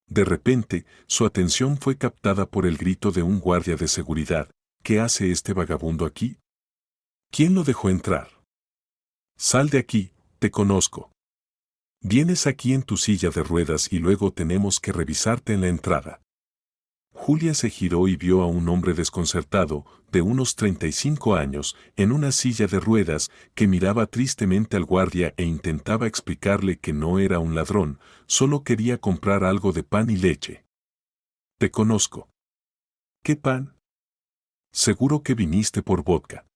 De repente, su atención fue captada por el grito de un guardia de seguridad. ¿Qué hace este vagabundo aquí? ¿Quién lo dejó entrar? Sal de aquí, te conozco. Vienes aquí en tu silla de ruedas y luego tenemos que revisarte en la entrada. Julia se giró y vio a un hombre desconcertado, de unos 35 años, en una silla de ruedas, que miraba tristemente al guardia e intentaba explicarle que no era un ladrón, solo quería comprar algo de pan y leche. Te conozco. ¿Qué pan? Seguro que viniste por vodka.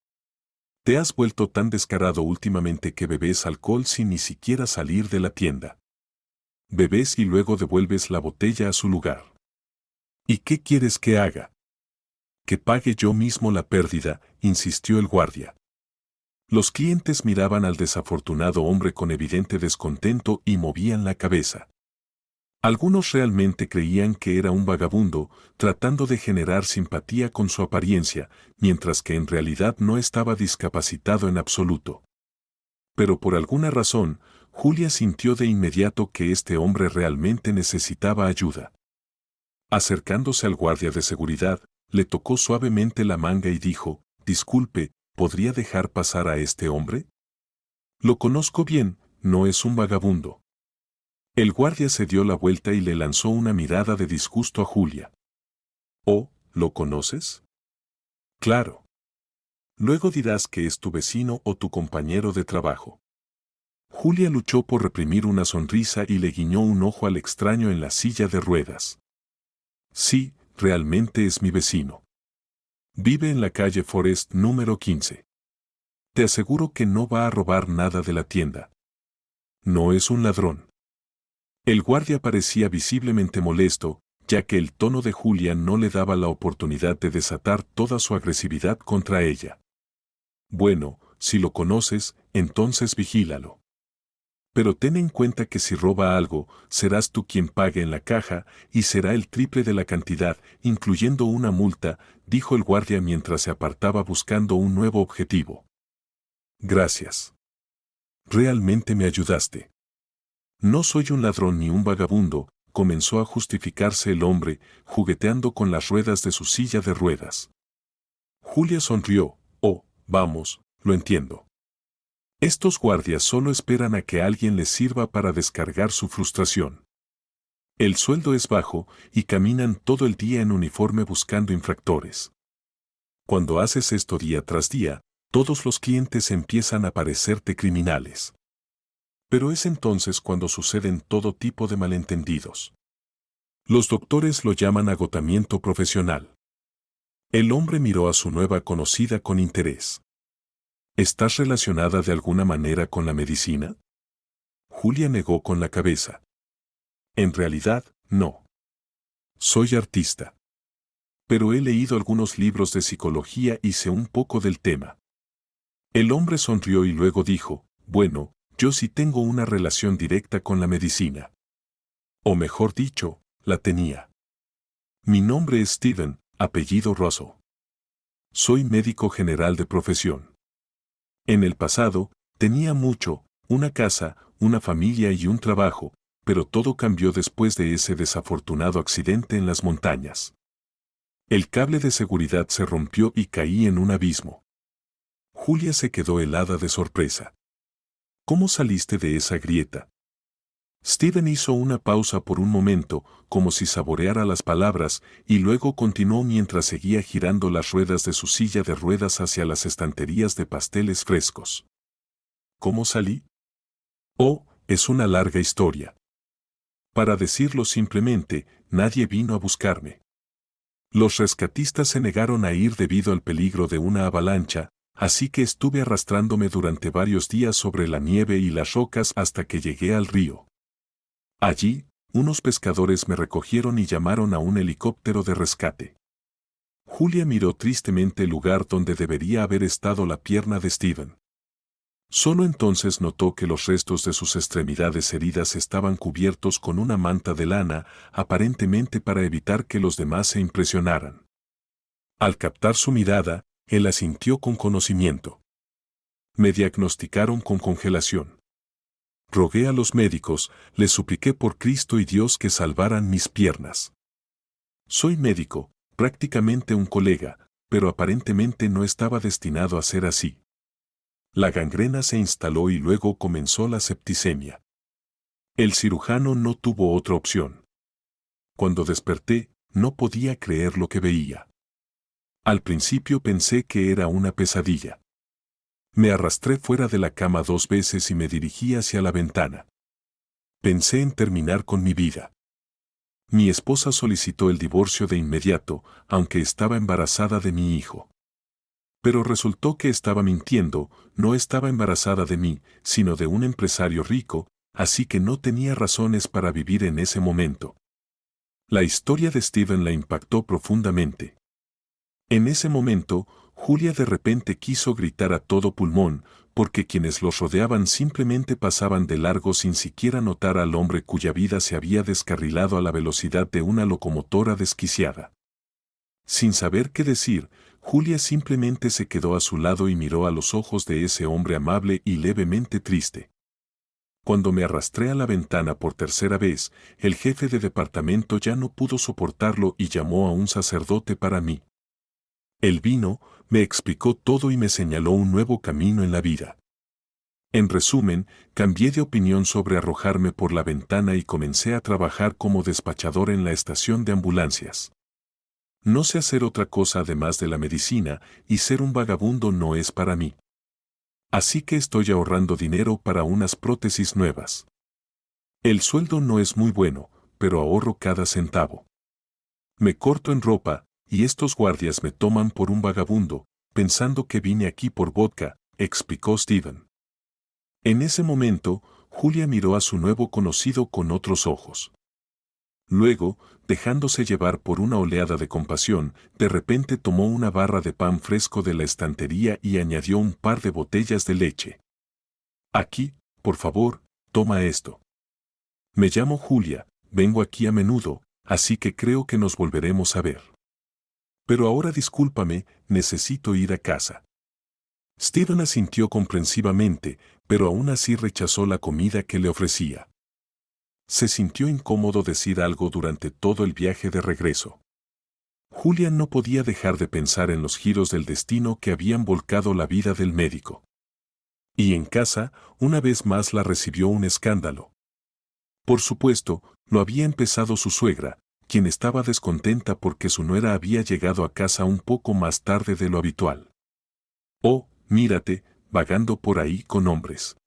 Te has vuelto tan descarado últimamente que bebes alcohol sin ni siquiera salir de la tienda. Bebes y luego devuelves la botella a su lugar. ¿Y qué quieres que haga? Que pague yo mismo la pérdida, insistió el guardia. Los clientes miraban al desafortunado hombre con evidente descontento y movían la cabeza. Algunos realmente creían que era un vagabundo, tratando de generar simpatía con su apariencia, mientras que en realidad no estaba discapacitado en absoluto. Pero por alguna razón, Julia sintió de inmediato que este hombre realmente necesitaba ayuda. Acercándose al guardia de seguridad, le tocó suavemente la manga y dijo, «Disculpe, ¿podría dejar pasar a este hombre? Lo conozco bien, no es un vagabundo». El guardia se dio la vuelta y le lanzó una mirada de disgusto a Julia. «¿Oh, lo conoces?» «Claro. Luego dirás que es tu vecino o tu compañero de trabajo». Julia luchó por reprimir una sonrisa y le guiñó un ojo al extraño en la silla de ruedas. «Sí, realmente es mi vecino. Vive en la calle Forest número 15. Te aseguro que no va a robar nada de la tienda. No es un ladrón». El guardia parecía visiblemente molesto, ya que el tono de Julia no le daba la oportunidad de desatar toda su agresividad contra ella. «Bueno, si lo conoces, entonces vigílalo. Pero ten en cuenta que si roba algo, serás tú quien pague en la caja, y será el triple de la cantidad, incluyendo una multa», dijo el guardia mientras se apartaba buscando un nuevo objetivo. «Gracias. Realmente me ayudaste. No soy un ladrón ni un vagabundo», comenzó a justificarse el hombre, jugueteando con las ruedas de su silla de ruedas. Julia sonrió. «Oh, vamos, lo entiendo. Estos guardias solo esperan a que alguien les sirva para descargar su frustración. El sueldo es bajo y caminan todo el día en uniforme buscando infractores. Cuando haces esto día tras día, todos los clientes empiezan a parecerte criminales. Pero es entonces cuando suceden todo tipo de malentendidos. Los doctores lo llaman agotamiento profesional». El hombre miró a su nueva conocida con interés. «¿Estás relacionada de alguna manera con la medicina?» Julia negó con la cabeza. «En realidad, no. Soy artista. Pero he leído algunos libros de psicología y sé un poco del tema». El hombre sonrió y luego dijo, «Bueno, yo sí tengo una relación directa con la medicina. O mejor dicho, la tenía. Mi nombre es Steven, apellido Russell. Soy médico general de profesión. En el pasado, tenía mucho, una casa, una familia y un trabajo, pero todo cambió después de ese desafortunado accidente en las montañas. El cable de seguridad se rompió y caí en un abismo. Julia se quedó helada de sorpresa. ¿Cómo saliste de esa grieta? Steven hizo una pausa por un momento, como si saboreara las palabras, y luego continuó mientras seguía girando las ruedas de su silla de ruedas hacia las estanterías de pasteles frescos. ¿Cómo salí? Oh, es una larga historia. Para decirlo simplemente, nadie vino a buscarme. Los rescatistas se negaron a ir debido al peligro de una avalancha, así que estuve arrastrándome durante varios días sobre la nieve y las rocas hasta que llegué al río. Allí, unos pescadores me recogieron y llamaron a un helicóptero de rescate. Julia miró tristemente el lugar donde debería haber estado la pierna de Steven. Solo entonces notó que los restos de sus extremidades heridas estaban cubiertos con una manta de lana, aparentemente para evitar que los demás se impresionaran. Al captar su mirada, él asintió con conocimiento. Me diagnosticaron con congelación. Rogué a los médicos, les supliqué por Cristo y Dios que salvaran mis piernas. Soy médico, prácticamente un colega, pero aparentemente no estaba destinado a ser así. La gangrena se instaló y luego comenzó la septicemia. El cirujano no tuvo otra opción. Cuando desperté, no podía creer lo que veía. Al principio pensé que era una pesadilla. Me arrastré fuera de la cama 2 veces y me dirigí hacia la ventana. Pensé en terminar con mi vida. Mi esposa solicitó el divorcio de inmediato, aunque estaba embarazada de mi hijo. Pero resultó que estaba mintiendo, no estaba embarazada de mí, sino de un empresario rico, así que no tenía razones para vivir en ese momento. La historia de Steven la impactó profundamente. En ese momento, Julia de repente quiso gritar a todo pulmón, porque quienes los rodeaban simplemente pasaban de largo sin siquiera notar al hombre cuya vida se había descarrilado a la velocidad de una locomotora desquiciada. Sin saber qué decir, Julia simplemente se quedó a su lado y miró a los ojos de ese hombre amable y levemente triste. Cuando me arrastré a la ventana por tercera vez, el jefe de departamento ya no pudo soportarlo y llamó a un sacerdote para mí. Él vino, me explicó todo y me señaló un nuevo camino en la vida. En resumen, cambié de opinión sobre arrojarme por la ventana y comencé a trabajar como despachador en la estación de ambulancias. No sé hacer otra cosa además de la medicina, y ser un vagabundo no es para mí. Así que estoy ahorrando dinero para unas prótesis nuevas. El sueldo no es muy bueno, pero ahorro cada centavo. Me corto en ropa, y estos guardias me toman por un vagabundo, pensando que vine aquí por vodka, explicó Steven. En ese momento, Julia miró a su nuevo conocido con otros ojos. Luego, dejándose llevar por una oleada de compasión, de repente tomó una barra de pan fresco de la estantería y añadió un par de botellas de leche. Aquí, por favor, toma esto. Me llamo Julia, vengo aquí a menudo, así que creo que nos volveremos a ver. Pero ahora discúlpame, necesito ir a casa. Steven asintió comprensivamente, pero aún así rechazó la comida que le ofrecía. Se sintió incómodo decir algo durante todo el viaje de regreso. Julia no podía dejar de pensar en los giros del destino que habían volcado la vida del médico. Y en casa, una vez más la recibió un escándalo. Por supuesto, lo había empezado su suegra, quien estaba descontenta porque su nuera había llegado a casa un poco más tarde de lo habitual. Oh, mírate, vagando por ahí con hombres.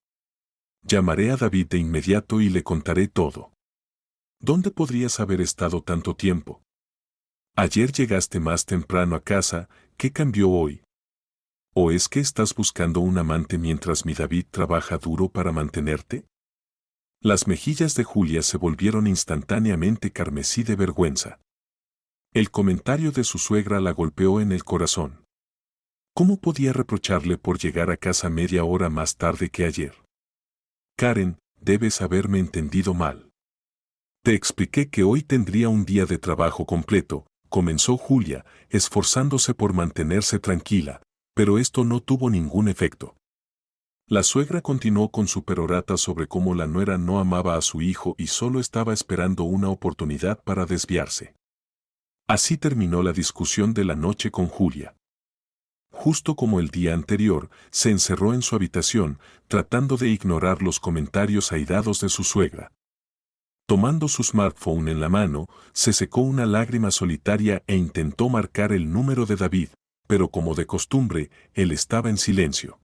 Llamaré a David de inmediato y le contaré todo. ¿Dónde podrías haber estado tanto tiempo? Ayer llegaste más temprano a casa, ¿qué cambió hoy? ¿O es que estás buscando un amante mientras mi David trabaja duro para mantenerte? Las mejillas de Julia se volvieron instantáneamente carmesí de vergüenza. El comentario de su suegra la golpeó en el corazón. ¿Cómo podía reprocharle por llegar a casa media hora más tarde que ayer? Karen, debes haberme entendido mal. Te expliqué que hoy tendría un día de trabajo completo, comenzó Julia, esforzándose por mantenerse tranquila, pero esto no tuvo ningún efecto. La suegra continuó con su perorata sobre cómo la nuera no amaba a su hijo y solo estaba esperando una oportunidad para desviarse. Así terminó la discusión de la noche con Julia. Justo como el día anterior, se encerró en su habitación, tratando de ignorar los comentarios airados de su suegra. Tomando su smartphone en la mano, se secó una lágrima solitaria e intentó marcar el número de David, pero como de costumbre, él estaba en silencio.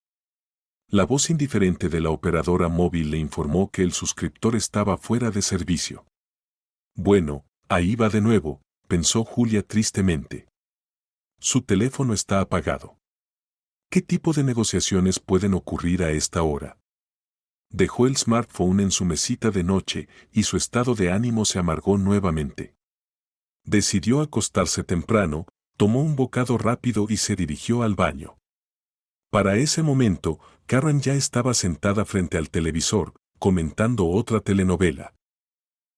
La voz indiferente de la operadora móvil le informó que el suscriptor estaba fuera de servicio. Bueno, ahí va de nuevo, pensó Julia tristemente. Su teléfono está apagado. ¿Qué tipo de negociaciones pueden ocurrir a esta hora? Dejó el smartphone en su mesita de noche y su estado de ánimo se amargó nuevamente. Decidió acostarse temprano, tomó un bocado rápido y se dirigió al baño. Para ese momento, Karen ya estaba sentada frente al televisor, comentando otra telenovela.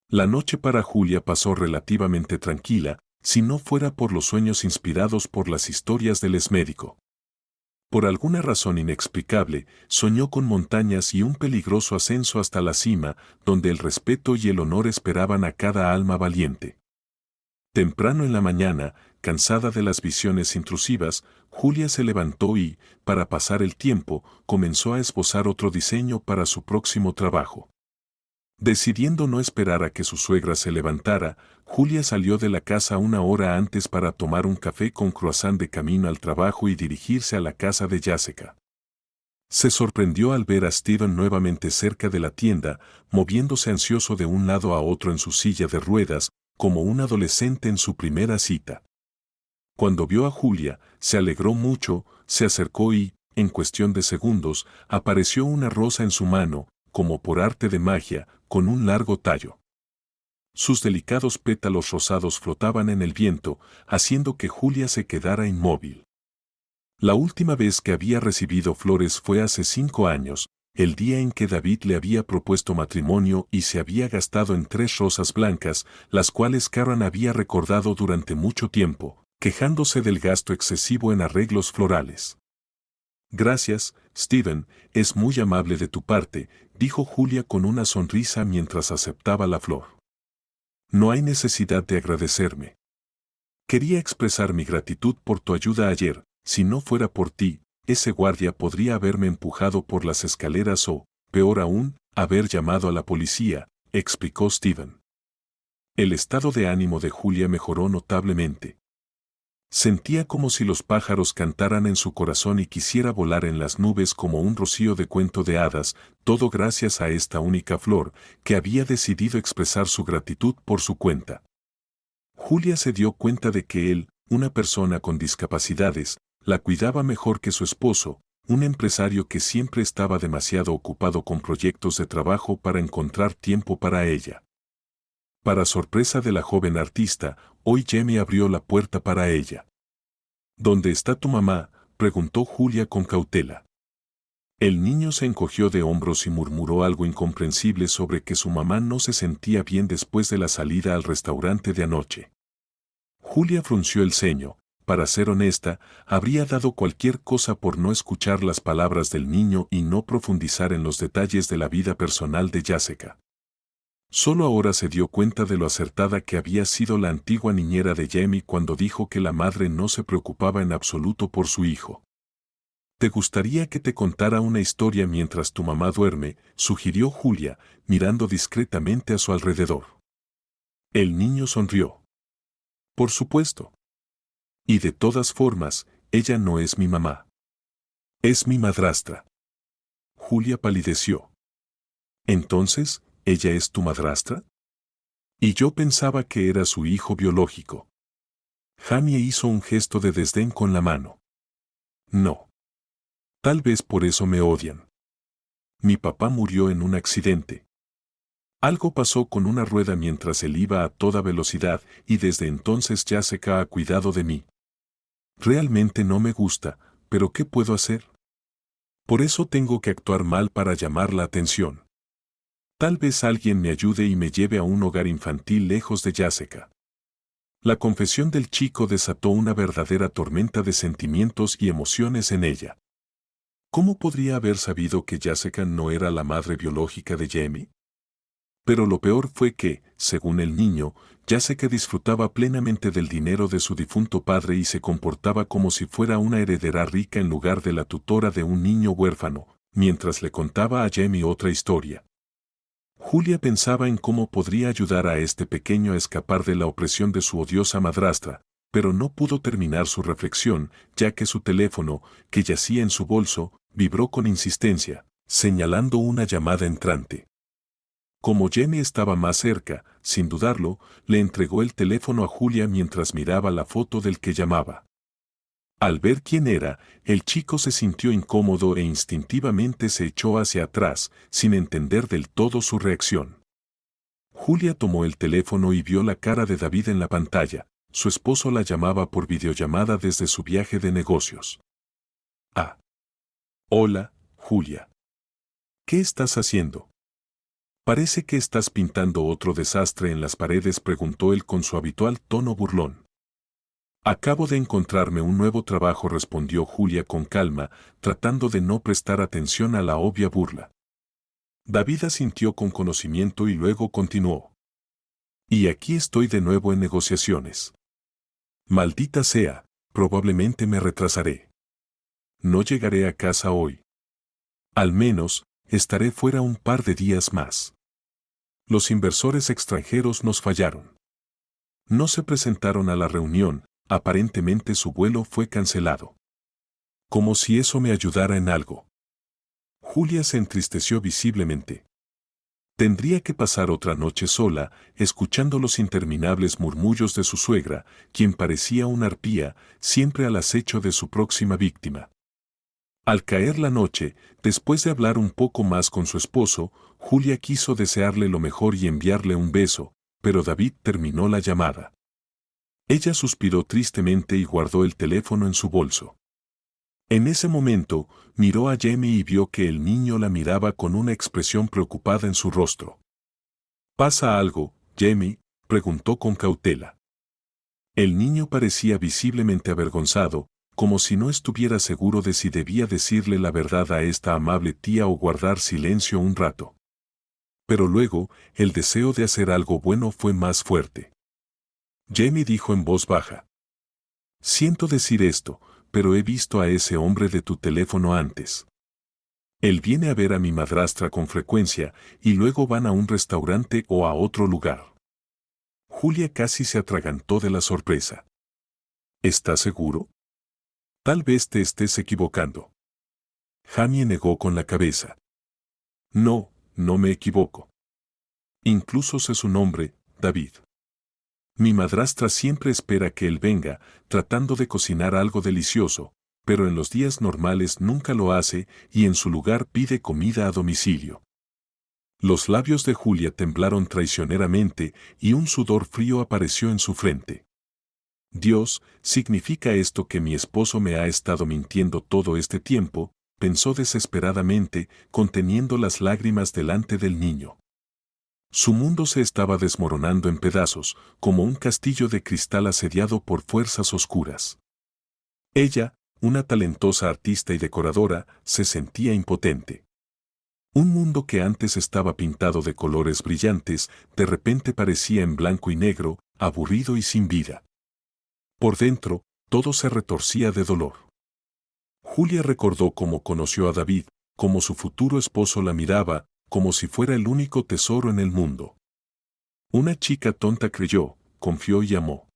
La noche para Julia pasó relativamente tranquila, si no fuera por los sueños inspirados por las historias del exmédico. Por alguna razón inexplicable, soñó con montañas y un peligroso ascenso hasta la cima, donde el respeto y el honor esperaban a cada alma valiente. Temprano en la mañana, cansada de las visiones intrusivas, Julia se levantó y, para pasar el tiempo, comenzó a esbozar otro diseño para su próximo trabajo. Decidiendo no esperar a que su suegra se levantara, Julia salió de la casa una hora antes para tomar un café con croissant de camino al trabajo y dirigirse a la casa de Jessica. Se sorprendió al ver a Steven nuevamente cerca de la tienda, moviéndose ansioso de un lado a otro en su silla de ruedas, como un adolescente en su primera cita. Cuando vio a Julia, se alegró mucho, se acercó y, en cuestión de segundos, apareció una rosa en su mano, como por arte de magia, con un largo tallo. Sus delicados pétalos rosados flotaban en el viento, haciendo que Julia se quedara inmóvil. La última vez que había recibido flores fue hace 5 años, el día en que David le había propuesto matrimonio y se había gastado en 3 rosas blancas, las cuales Karen había recordado durante mucho tiempo, quejándose del gasto excesivo en arreglos florales. Gracias, Steven, es muy amable de tu parte, dijo Julia con una sonrisa mientras aceptaba la flor. No hay necesidad de agradecerme. Quería expresar mi gratitud por tu ayuda ayer, si no fuera por ti, ese guardia podría haberme empujado por las escaleras o, peor aún, haber llamado a la policía, explicó Steven. El estado de ánimo de Julia mejoró notablemente. Sentía como si los pájaros cantaran en su corazón y quisiera volar en las nubes como un rocío de cuento de hadas, todo gracias a esta única flor, que había decidido expresar su gratitud por su cuenta. Julia se dio cuenta de que él, una persona con discapacidades, la cuidaba mejor que su esposo, un empresario que siempre estaba demasiado ocupado con proyectos de trabajo para encontrar tiempo para ella. Para sorpresa de la joven artista, hoy Jamie abrió la puerta para ella. ¿Dónde está tu mamá?, preguntó Julia con cautela. El niño se encogió de hombros y murmuró algo incomprensible sobre que su mamá no se sentía bien después de la salida al restaurante de anoche. Julia frunció el ceño. Para ser honesta, habría dado cualquier cosa por no escuchar las palabras del niño y no profundizar en los detalles de la vida personal de Jessica. Solo ahora se dio cuenta de lo acertada que había sido la antigua niñera de Jamie cuando dijo que la madre no se preocupaba en absoluto por su hijo. ¿Te gustaría que te contara una historia mientras tu mamá duerme?, sugirió Julia, mirando discretamente a su alrededor. El niño sonrió. Por supuesto. Y de todas formas, ella no es mi mamá. Es mi madrastra. Julia palideció. Entonces, ¿ella es tu madrastra? Y yo pensaba que era su hijo biológico. Jamie hizo un gesto de desdén con la mano. No. Tal vez por eso me odian. Mi papá murió en un accidente. Algo pasó con una rueda mientras él iba a toda velocidad y desde entonces Jessica ha cuidado de mí. Realmente no me gusta, pero ¿qué puedo hacer? Por eso tengo que actuar mal para llamar la atención. Tal vez alguien me ayude y me lleve a un hogar infantil lejos de Jessica. La confesión del chico desató una verdadera tormenta de sentimientos y emociones en ella. ¿Cómo podría haber sabido que Jessica no era la madre biológica de Jamie? Pero lo peor fue que, según el niño, Jessica disfrutaba plenamente del dinero de su difunto padre y se comportaba como si fuera una heredera rica en lugar de la tutora de un niño huérfano, mientras le contaba a Jamie otra historia. Julia pensaba en cómo podría ayudar a este pequeño a escapar de la opresión de su odiosa madrastra, pero no pudo terminar su reflexión, ya que su teléfono, que yacía en su bolso, vibró con insistencia, señalando una llamada entrante. Como Jamie estaba más cerca, sin dudarlo, le entregó el teléfono a Julia mientras miraba la foto del que llamaba. Al ver quién era, el chico se sintió incómodo e instintivamente se echó hacia atrás, sin entender del todo su reacción. Julia tomó el teléfono y vio la cara de David en la pantalla. Su esposo la llamaba por videollamada desde su viaje de negocios. Ah. Hola, Julia. ¿Qué estás haciendo? Parece que estás pintando otro desastre en las paredes, preguntó él con su habitual tono burlón. Acabo de encontrarme un nuevo trabajo, respondió Julia con calma, tratando de no prestar atención a la obvia burla. David asintió con conocimiento y luego continuó. Y aquí estoy de nuevo en negociaciones. Maldita sea, probablemente me retrasaré. No llegaré a casa hoy. Al menos, estaré fuera un par de días más. Los inversores extranjeros nos fallaron. No se presentaron a la reunión, aparentemente su vuelo fue cancelado. Como si eso me ayudara en algo. Julia se entristeció visiblemente. Tendría que pasar otra noche sola, escuchando los interminables murmullos de su suegra, quien parecía una arpía, siempre al acecho de su próxima víctima. Al caer la noche, después de hablar un poco más con su esposo, Julia quiso desearle lo mejor y enviarle un beso, pero David terminó la llamada. Ella suspiró tristemente y guardó el teléfono en su bolso. En ese momento, miró a Jamie y vio que el niño la miraba con una expresión preocupada en su rostro. ¿Pasa algo, Jamie?, preguntó con cautela. El niño parecía visiblemente avergonzado, como si no estuviera seguro de si debía decirle la verdad a esta amable tía o guardar silencio un rato. Pero luego, el deseo de hacer algo bueno fue más fuerte. Jamie dijo en voz baja. Siento decir esto, pero he visto a ese hombre de tu teléfono antes. Él viene a ver a mi madrastra con frecuencia y luego van a un restaurante o a otro lugar. Julia casi se atragantó de la sorpresa. ¿Estás seguro? Tal vez te estés equivocando. Jamie negó con la cabeza. No, no me equivoco. Incluso sé su nombre, David. Mi madrastra siempre espera que él venga, tratando de cocinar algo delicioso, pero en los días normales nunca lo hace y en su lugar pide comida a domicilio. Los labios de Julia temblaron traicioneramente y un sudor frío apareció en su frente. Dios, ¿significa esto que mi esposo me ha estado mintiendo todo este tiempo?, pensó desesperadamente, conteniendo las lágrimas delante del niño. Su mundo se estaba desmoronando en pedazos, como un castillo de cristal asediado por fuerzas oscuras. Ella, una talentosa artista y decoradora, se sentía impotente. Un mundo que antes estaba pintado de colores brillantes, de repente parecía en blanco y negro, aburrido y sin vida. Por dentro, todo se retorcía de dolor. Julia recordó cómo conoció a David, cómo su futuro esposo la miraba, como si fuera el único tesoro en el mundo. Una chica tonta creyó, confió y amó.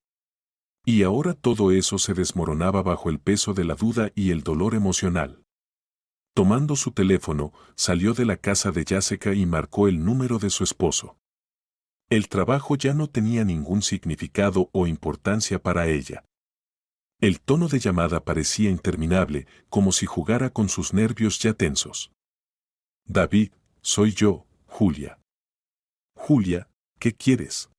Y ahora todo eso se desmoronaba bajo el peso de la duda y el dolor emocional. Tomando su teléfono, salió de la casa de Jessica y marcó el número de su esposo. El trabajo ya no tenía ningún significado o importancia para ella. El tono de llamada parecía interminable, como si jugara con sus nervios ya tensos. David, soy yo, Julia. Julia, ¿qué quieres?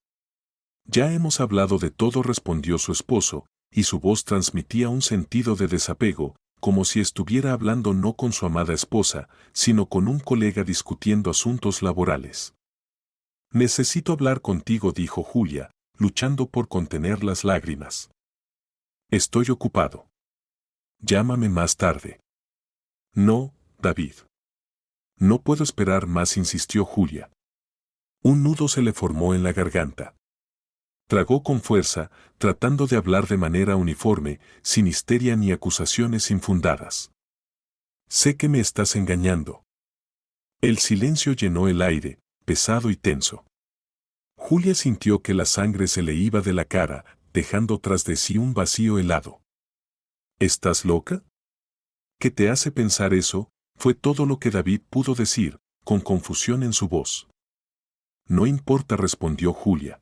Ya hemos hablado de todo, respondió su esposo, y su voz transmitía un sentido de desapego, como si estuviera hablando no con su amada esposa, sino con un colega discutiendo asuntos laborales. Necesito hablar contigo, dijo Julia, luchando por contener las lágrimas. Estoy ocupado. Llámame más tarde. No, David. No puedo esperar más, insistió Julia. Un nudo se le formó en la garganta. Tragó con fuerza, tratando de hablar de manera uniforme, sin histeria ni acusaciones infundadas. Sé que me estás engañando. El silencio llenó el aire, pesado y tenso. Julia sintió que la sangre se le iba de la cara, dejando tras de sí un vacío helado. ¿Estás loca? ¿Qué te hace pensar eso? Fue todo lo que David pudo decir, con confusión en su voz. No importa, respondió Julia.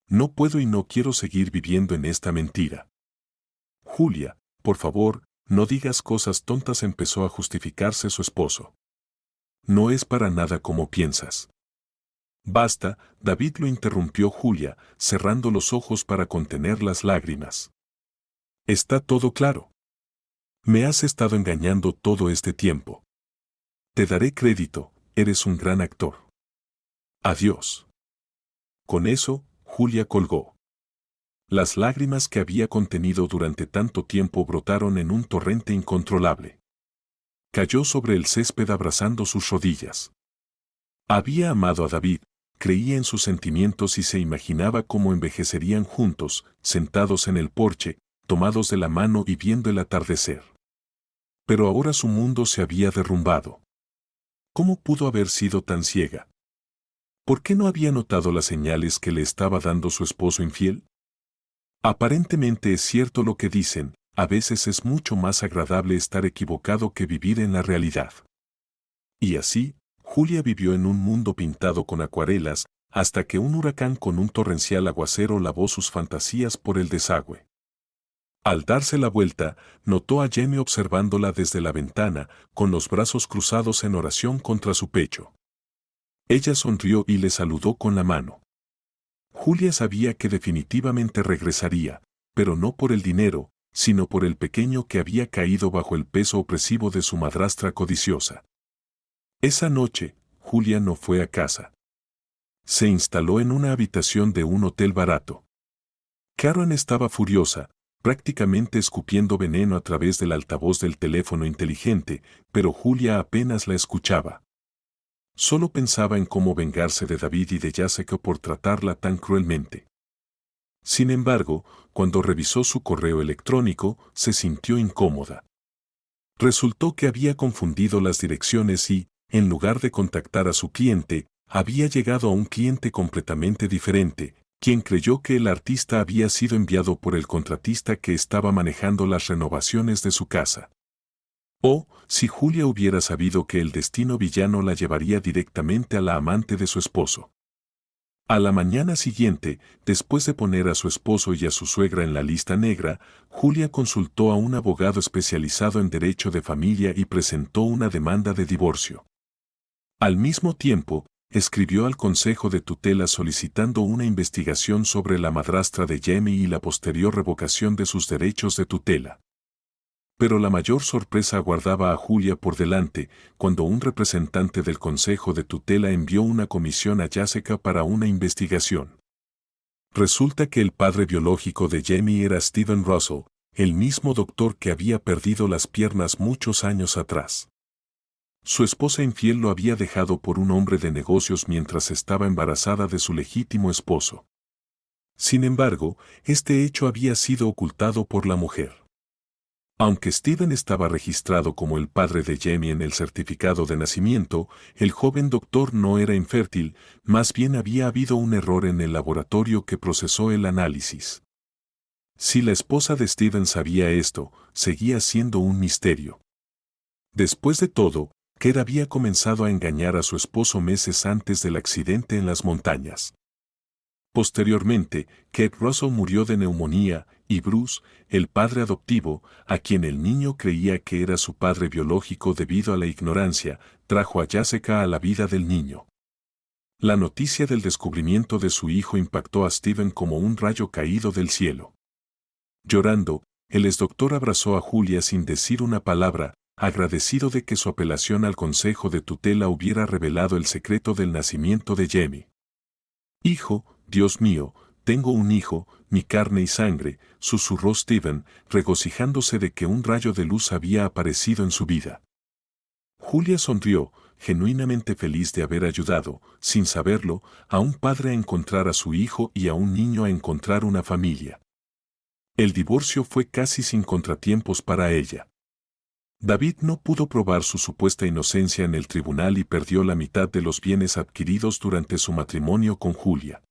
No puedo y no quiero seguir viviendo en esta mentira. Julia, por favor, no digas cosas tontas, empezó a justificarse su esposo. No es para nada como piensas. Basta, David, lo interrumpió Julia, cerrando los ojos para contener las lágrimas. Está todo claro. Me has estado engañando todo este tiempo. Te daré crédito, eres un gran actor. Adiós. Con eso, Julia colgó. Las lágrimas que había contenido durante tanto tiempo brotaron en un torrente incontrolable. Cayó sobre el césped abrazando sus rodillas. Había amado a David, creía en sus sentimientos y se imaginaba cómo envejecerían juntos, sentados en el porche, tomados de la mano y viendo el atardecer. Pero ahora su mundo se había derrumbado. ¿Cómo pudo haber sido tan ciega? ¿Por qué no había notado las señales que le estaba dando su esposo infiel? Aparentemente es cierto lo que dicen, a veces es mucho más agradable estar equivocado que vivir en la realidad. Y así, Julia vivió en un mundo pintado con acuarelas, hasta que un huracán con un torrencial aguacero lavó sus fantasías por el desagüe. Al darse la vuelta, notó a Jamie observándola desde la ventana, con los brazos cruzados en oración contra su pecho. Ella sonrió y le saludó con la mano. Julia sabía que definitivamente regresaría, pero no por el dinero, sino por el pequeño que había caído bajo el peso opresivo de su madrastra codiciosa. Esa noche, Julia no fue a casa. Se instaló en una habitación de un hotel barato. Karen estaba furiosa, prácticamente escupiendo veneno a través del altavoz del teléfono inteligente, pero Julia apenas la escuchaba. Solo pensaba en cómo vengarse de David y de Jessica por tratarla tan cruelmente. Sin embargo, cuando revisó su correo electrónico, se sintió incómoda. Resultó que había confundido las direcciones y, en lugar de contactar a su cliente, había llegado a un cliente completamente diferente, quien creyó que el artista había sido enviado por el contratista que estaba manejando las renovaciones de su casa. Oh, si Julia hubiera sabido que el destino villano la llevaría directamente a la amante de su esposo. A la mañana siguiente, después de poner a su esposo y a su suegra en la lista negra, Julia consultó a un abogado especializado en derecho de familia y presentó una demanda de divorcio. Al mismo tiempo, escribió al Consejo de Tutela solicitando una investigación sobre la madrastra de Jamie y la posterior revocación de sus derechos de tutela. Pero la mayor sorpresa aguardaba a Julia por delante, cuando un representante del Consejo de Tutela envió una comisión a Jessica para una investigación. Resulta que el padre biológico de Jamie era Steven Russell, el mismo doctor que había perdido las piernas muchos años atrás. Su esposa infiel lo había dejado por un hombre de negocios mientras estaba embarazada de su legítimo esposo. Sin embargo, este hecho había sido ocultado por la mujer. Aunque Steven estaba registrado como el padre de Jamie en el certificado de nacimiento, el joven doctor no era infértil, más bien había habido un error en el laboratorio que procesó el análisis. Si la esposa de Steven sabía esto, seguía siendo un misterio. Después de todo, Kate había comenzado a engañar a su esposo meses antes del accidente en las montañas. Posteriormente, Kate Russell murió de neumonía, y Bruce, el padre adoptivo, a quien el niño creía que era su padre biológico debido a la ignorancia, trajo a Jessica a la vida del niño. La noticia del descubrimiento de su hijo impactó a Steven como un rayo caído del cielo. Llorando, el exdoctor abrazó a Julia sin decir una palabra, agradecido de que su apelación al Consejo de Tutela hubiera revelado el secreto del nacimiento de Jamie. Hijo, Dios mío, tengo un hijo, mi carne y sangre, susurró Steven, regocijándose de que un rayo de luz había aparecido en su vida. Julia sonrió, genuinamente feliz de haber ayudado, sin saberlo, a un padre a encontrar a su hijo y a un niño a encontrar una familia. El divorcio fue casi sin contratiempos para ella. David no pudo probar su supuesta inocencia en el tribunal y perdió la mitad de los bienes adquiridos durante su matrimonio con Julia.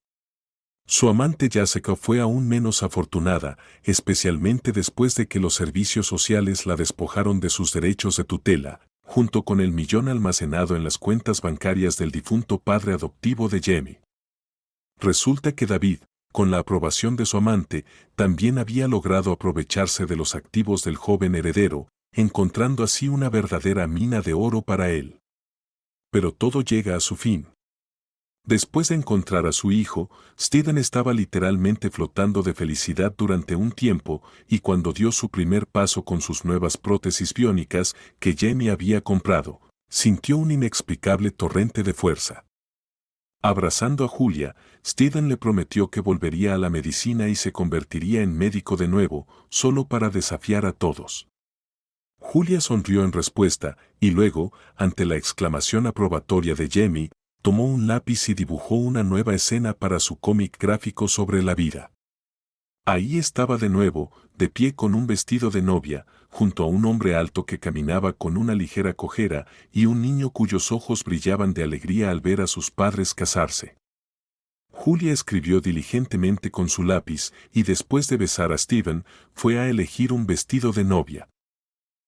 Su amante Jessica fue aún menos afortunada, especialmente después de que los servicios sociales la despojaron de sus derechos de tutela, junto con el millón almacenado en las cuentas bancarias del difunto padre adoptivo de Jamie. Resulta que David, con la aprobación de su amante, también había logrado aprovecharse de los activos del joven heredero, encontrando así una verdadera mina de oro para él. Pero todo llega a su fin. Después de encontrar a su hijo, Stephen estaba literalmente flotando de felicidad durante un tiempo, y cuando dio su primer paso con sus nuevas prótesis biónicas que Jamie había comprado, sintió un inexplicable torrente de fuerza. Abrazando a Julia, Stephen le prometió que volvería a la medicina y se convertiría en médico de nuevo, solo para desafiar a todos. Julia sonrió en respuesta, y luego, ante la exclamación aprobatoria de Jamie, tomó un lápiz y dibujó una nueva escena para su cómic gráfico sobre la vida. Ahí estaba de nuevo, de pie con un vestido de novia, junto a un hombre alto que caminaba con una ligera cojera y un niño cuyos ojos brillaban de alegría al ver a sus padres casarse. Julia escribió diligentemente con su lápiz y después de besar a Stephen, fue a elegir un vestido de novia.